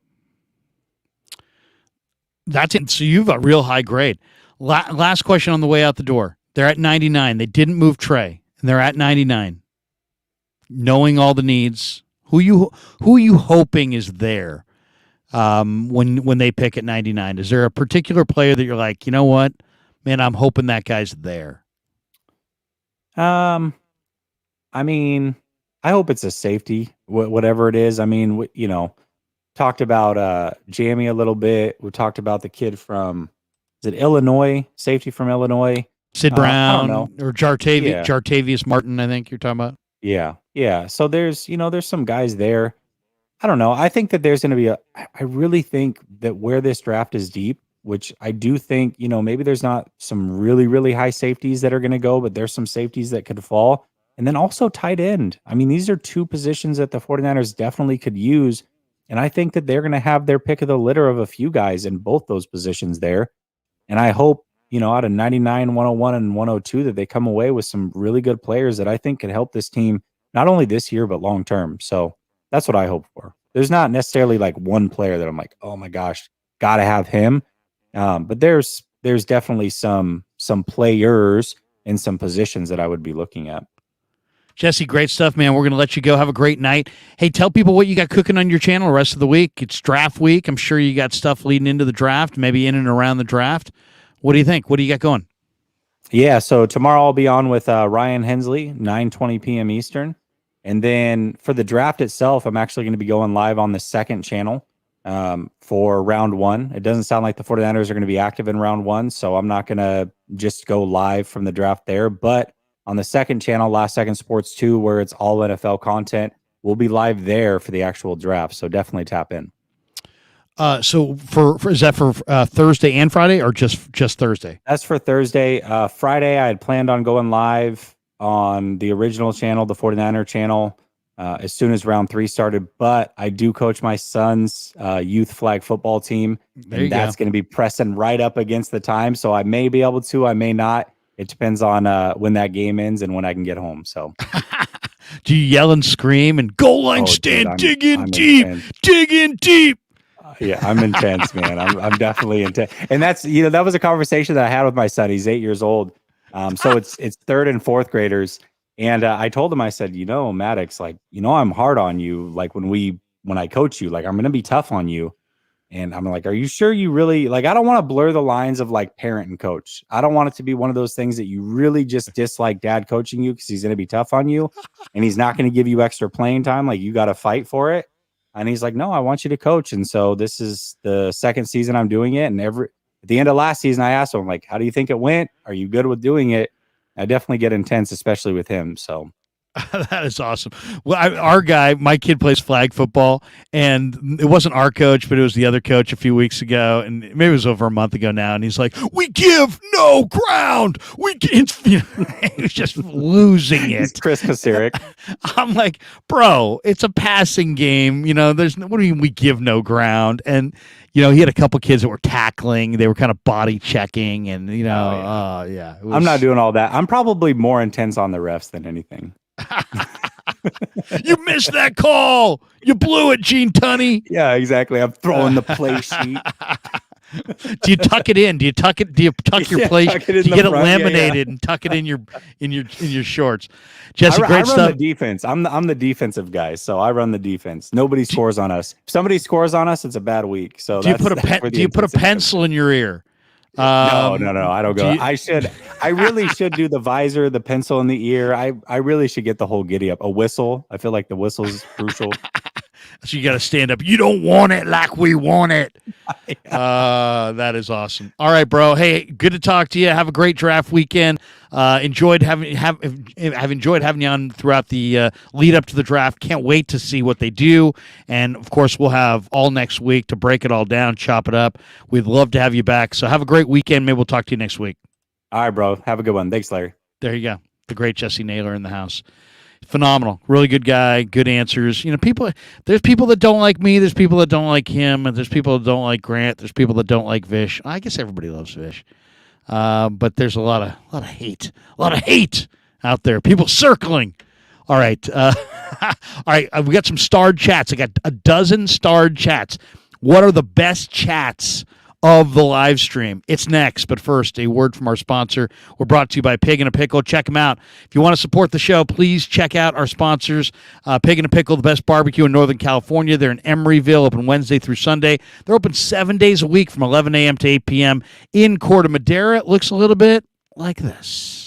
That's it. So you've a real high grade. Last question on the way out the door. They're at 99. They didn't move Trey, and they're at 99. Knowing all the needs, who are you hoping is there when they pick at 99? Is there a particular player that you're like, you know what, man, I'm hoping that guy's there? I mean, I hope it's a safety, whatever it is. I mean, talked about Jamie a little bit. We talked about the kid from, is it Illinois? Safety from Illinois. Sid Brown or Jartavius Martin, I think you're talking about. Yeah. So there's some guys there. I don't know. I think that there's going to be I really think that where this draft is deep, which I do think, maybe there's not some really, really high safeties that are going to go, but there's some safeties that could fall. And then also tight end. I mean, these are 2 positions that the 49ers definitely could use. And I think that they're going to have their pick of the litter of a few guys in both those positions there. And I hope, out of 99, 101, and 102, that they come away with some really good players that I think could help this team, not only this year, but long term. So that's what I hope for. There's not necessarily like one player that I'm like, oh my gosh, got to have him. But there's definitely some players in some positions that I would be looking at. Jesse, great stuff, man. We're going to let you go. Have a great night. Hey, tell people what you got cooking on your channel the rest of the week. It's draft week. I'm sure you got stuff leading into the draft, maybe in and around the draft. What do you think? What do you got going? Yeah, so tomorrow I'll be on with Ryan Hensley, 9:20 p.m. Eastern. And then for the draft itself, I'm actually going to be going live on the 2nd channel for round 1. It doesn't sound like the 49ers are going to be active in round 1, so I'm not going to just go live from the draft there. But on the 2nd channel, Last Second Sports 2, where it's all NFL content, we'll be live there for the actual draft. So definitely tap in. So for is that for Thursday and Friday, or just Thursday? That's for Thursday. Friday, I had planned on going live on the original channel, the 49er channel. as soon as round 3 started. But I do coach my son's youth flag football team, and that's going to be pressing right up against the time. So I may be able to, I may not. It depends on when that game ends and when I can get home. So. Do you yell and scream and goal line stand, dig in deep, dig in deep? Yeah, I'm intense, man. I'm definitely intense. And that's, that was a conversation that I had with my son. He's 8 years old. So it's 3rd and 4th graders. And I told him, I said, Maddox, like, I'm hard on you. Like when I coach you, like, I'm going to be tough on you. And I'm like, are you sure you really, like, I don't want to blur the lines of like parent and coach. I don't want it to be one of those things that you really just dislike dad coaching you because he's going to be tough on you and he's not going to give you extra playing time. Like, you got to fight for it. And he's like, no, I want you to coach. And so this is the 2nd season I'm doing it. And at the end of last season, I asked him, like, how do you think it went? Are you good with doing it? I definitely get intense, especially with him. So. That is awesome. Well, our guy, my kid plays flag football, and it wasn't our coach, but it was the other coach a few weeks ago, and maybe it was over a month ago now. And he's like, "We give no ground. He was just losing it." He's Chris Kosirik. I'm like, bro, it's a passing game. What do you mean we give no ground? And he had a couple kids that were tackling. They were kind of body checking, and yeah. I'm not doing all that. I'm probably more intense on the refs than anything. You missed that call. You blew it, Gene Tunney. Yeah, exactly. I'm throwing the play sheet. Do you tuck it in? Do you tuck your play? Do you get it laminated and tuck it in your shorts? Jesse, great stuff. I run the defense. I'm the defensive guy, so I run the defense. Nobody scores on us. If somebody scores on us, it's a bad week. So do you put a pencil in your ear? No, I don't go. I really should do the visor, the pencil in the ear. I really should get the whole giddy up. A whistle. I feel like the whistle is crucial. So you got to stand up. You don't want it like we want it. That is awesome. All right, bro. Hey, good to talk to you. Have a great draft weekend. Enjoyed having you on throughout the lead up to the draft. Can't wait to see what they do. And of course, we'll have all next week to break it all down, chop it up. We'd love to have you back. So have a great weekend. Maybe we'll talk to you next week. All right, bro. Have a good one. Thanks, Larry. There you go. The great Jesse Naylor in the house. Phenomenal. Really good guy. Good answers. There's people that don't like me. There's people that don't like him. And there's people that don't like Grant. There's people that don't like Vish. I guess everybody loves Vish. But there's a lot of hate. A lot of hate out there. People circling. All right. All right. We got some starred chats. I got a dozen starred chats. What are the best chats of the live stream? It's next, but first, a word from our sponsor. We're brought to you by Pig and a Pickle. Check them out. If you want to support the show, please check out our sponsors. Pig and a Pickle, the best barbecue in Northern California. They're in Emeryville, open Wednesday through Sunday. They're open 7 days a week from 11 a.m. to 8 p.m. in Corte Madera. It looks a little bit like this.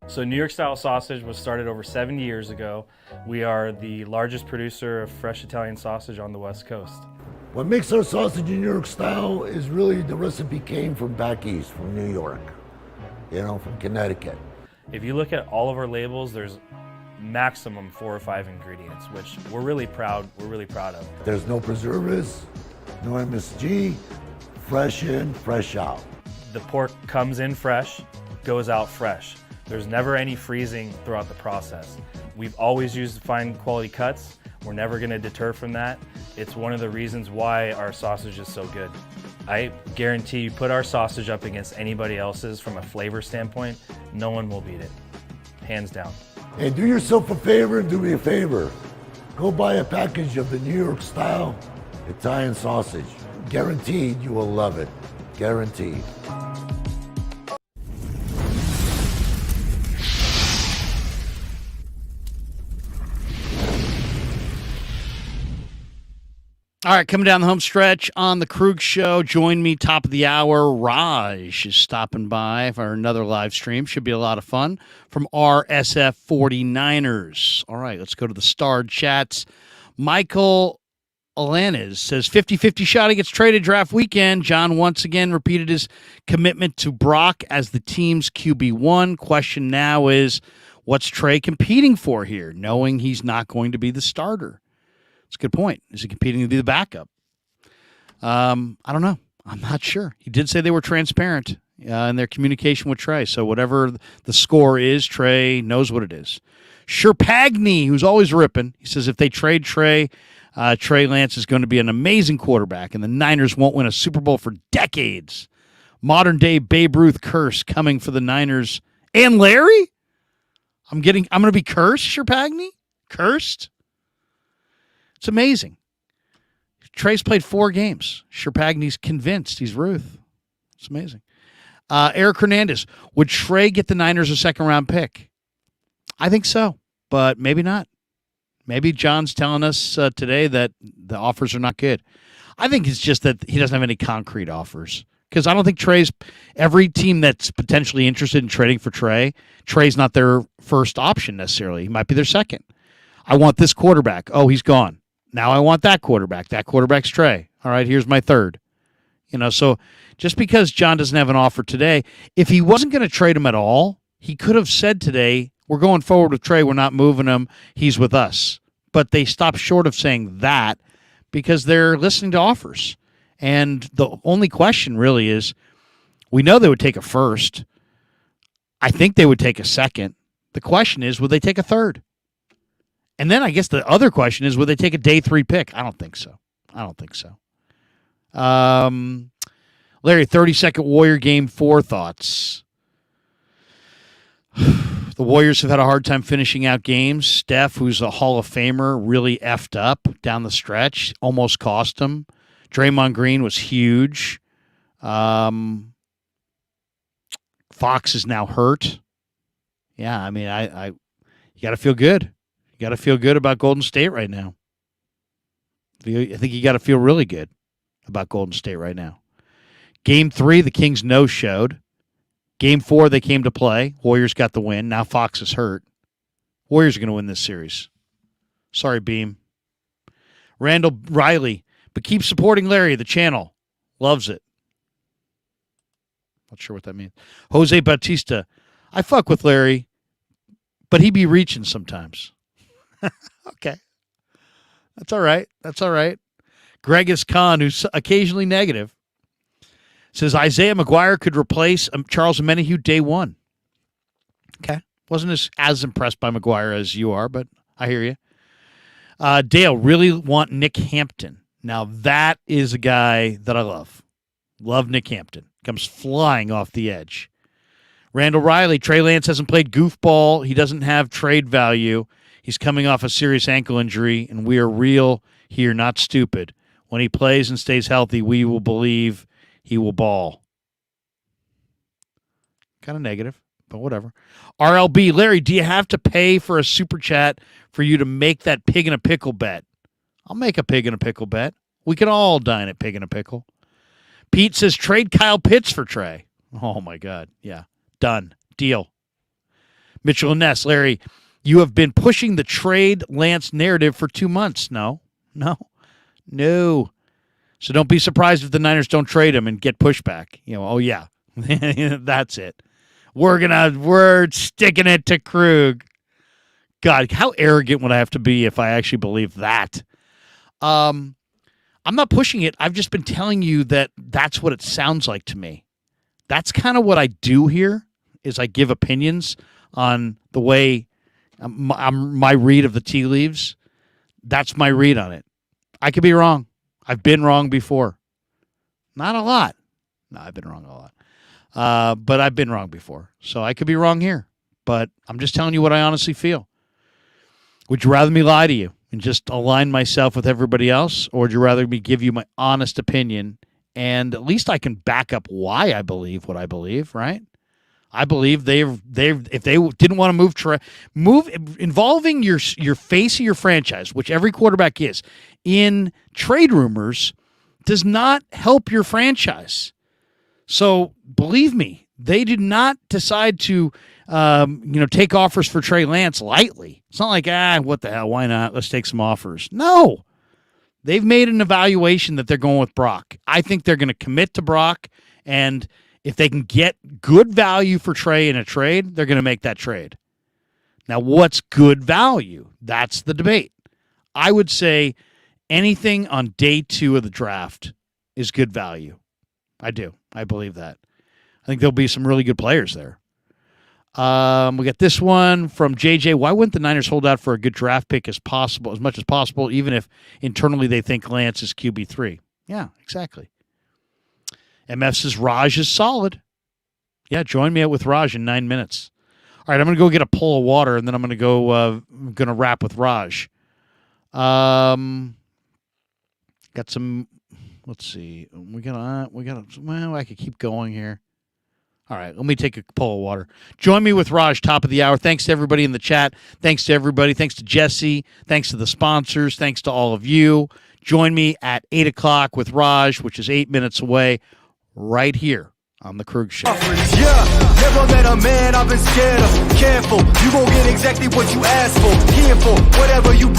So New York Style Sausage was started over 70 years ago. We are the largest producer of fresh Italian sausage on the West Coast. What makes our sausage in New York style is really the recipe came from back east, from New York, from Connecticut. If you look at all of our labels, there's maximum 4 or 5 ingredients, which we're really proud of. There's no preservatives, no MSG, fresh in, fresh out. The pork comes in fresh, goes out fresh. There's never any freezing throughout the process. We've always used fine quality cuts. We're never going to deter from that. It's one of the reasons why our sausage is so good. I guarantee you put our sausage up against anybody else's from a flavor standpoint, no one will beat it, hands down. Hey, do yourself a favor and do me a favor. Go buy a package of the New York style Italian sausage. Guaranteed you will love it. Guaranteed. All right, coming down the home stretch on the Krueger Show. Join me top of the hour. Raj is stopping by for another live stream. Should be a lot of fun from RSF 49ers. All right, let's go to the starred chats. Michael Alanis says 50-50 shot he gets traded draft weekend. John once again repeated his commitment to Brock as the team's QB1. Question now is, what's Trey competing for here, knowing he's not going to be the starter? It's a good point. Is he competing to be the backup? I don't know. I'm not sure. He did say they were transparent in their communication with Trey. So whatever the score is, Trey knows what it is. Sherpagny, who's always ripping, he says if they trade Trey, Trey Lance is going to be an amazing quarterback, and the Niners won't win a Super Bowl for decades. Modern day Babe Ruth curse coming for the Niners and Larry. I'm going to be cursed, Sherpagny? Cursed? It's amazing. Trey's played 4 games. Sherpagny's convinced he's Ruth. It's amazing. Eric Hernandez, would Trey get the Niners a second-round pick? I think so, but maybe not. Maybe John's telling us today that the offers are not good. I think it's just that he doesn't have any concrete offers, because I don't think every team that's potentially interested in trading for Trey's not their first option necessarily. He might be their second. I want this quarterback. Oh, he's gone. Now I want that quarterback. That quarterback's Trey. All right, here's my third. So just because John doesn't have an offer today, if he wasn't going to trade him at all, he could have said today, we're going forward with Trey. We're not moving him. He's with us. But they stopped short of saying that because they're listening to offers. And the only question really is, we know they would take a first. I think they would take a second. The question is, would they take a third? And then I guess the other question is, would they take a day 3 pick? I don't think so. Larry, 30-second Warrior game 4 thoughts. The Warriors have had a hard time finishing out games. Steph, who's a Hall of Famer, really effed up down the stretch. Almost cost him. Draymond Green was huge. Fox is now hurt. Yeah, I mean, you got to feel good. You got to feel good about Golden State right now. I think you got to feel really good about Golden State right now. Game 3, the Kings no-showed. Game 4, they came to play. Warriors got the win. Now Fox is hurt. Warriors are going to win this series. Sorry, Beam. Randall Riley, but keep supporting Larry. The channel loves it. Not sure what that means. Jose Bautista, I fuck with Larry, but he be reaching sometimes. Okay. That's all right. Gregus Khan, who's occasionally negative, says Isaiah McGuire could replace Charles Omenihu day 1. Okay. Wasn't as impressed by McGuire as you are, but I hear you. Dale, really want Nick Hampton. Now, that is a guy that I love. Love Nick Hampton. Comes flying off the edge. Randall Riley, Trey Lance hasn't played goofball. He doesn't have trade value. He's coming off a serious ankle injury, and we are real here, not stupid. When he plays and stays healthy, we will believe he will ball. Kind of negative, but whatever. RLB, Larry, do you have to pay for a super chat for you to make that pig in a pickle bet? I'll make a pig in a pickle bet. We can all dine at pig in a pickle. Pete says trade Kyle Pitts for Trey. Oh, my God. Yeah. Done. Deal. Mitchell and Ness, Larry, you have been pushing the trade Lance narrative for 2 months. No. So don't be surprised if the Niners don't trade him and get pushback. Oh yeah, that's it. We're sticking it to Krug. God, how arrogant would I have to be if I actually believe that? I'm not pushing it. I've just been telling you that that's what it sounds like to me. That's kind of what I do here, is I give opinions on the way my read of the tea leaves. That's my read on it. I could be wrong. I've been wrong before. Not a lot. No, I've been wrong a lot. But I've been wrong before. So I could be wrong here. But I'm just telling you what I honestly feel. Would you rather me lie to you and just align myself with everybody else? Or would you rather me give you my honest opinion? And at least I can back up why I believe what I believe, right? I believe if they didn't want to move involving your face of your franchise, which every quarterback is, in trade rumors does not help your franchise. So believe me, they did not decide to take offers for Trey Lance lightly. It's not like, what the hell, why not? Let's take some offers. No. They've made an evaluation that they're going with Brock. I think they're going to commit to Brock, and if they can get good value for Trey in a trade, they're going to make that trade. Now, what's good value? That's the debate. I would say anything on day 2 of the draft is good value. I do. I believe that. I think there'll be some really good players there. We got this one from JJ. Why wouldn't the Niners hold out for a good draft pick as much as possible, even if internally they think Lance is QB3? Yeah, exactly. MF says Raj is solid. Yeah, join me out with Raj in 9 minutes. All right, I'm going to go get a pull of water, and then I'm going to wrap with Raj. Got some. Let's see. Well, I could keep going here. All right, let me take a pull of water. Join me with Raj, top of the hour. Thanks to everybody in the chat. Thanks to everybody. Thanks to Jesse. Thanks to the sponsors. Thanks to all of you. Join me at 8 o'clock with Raj, which is 8 minutes away, right here on The Krueger Show. Yeah, never met a man I've been scared of. Careful, you gon' get exactly what you asked for. Here for whatever you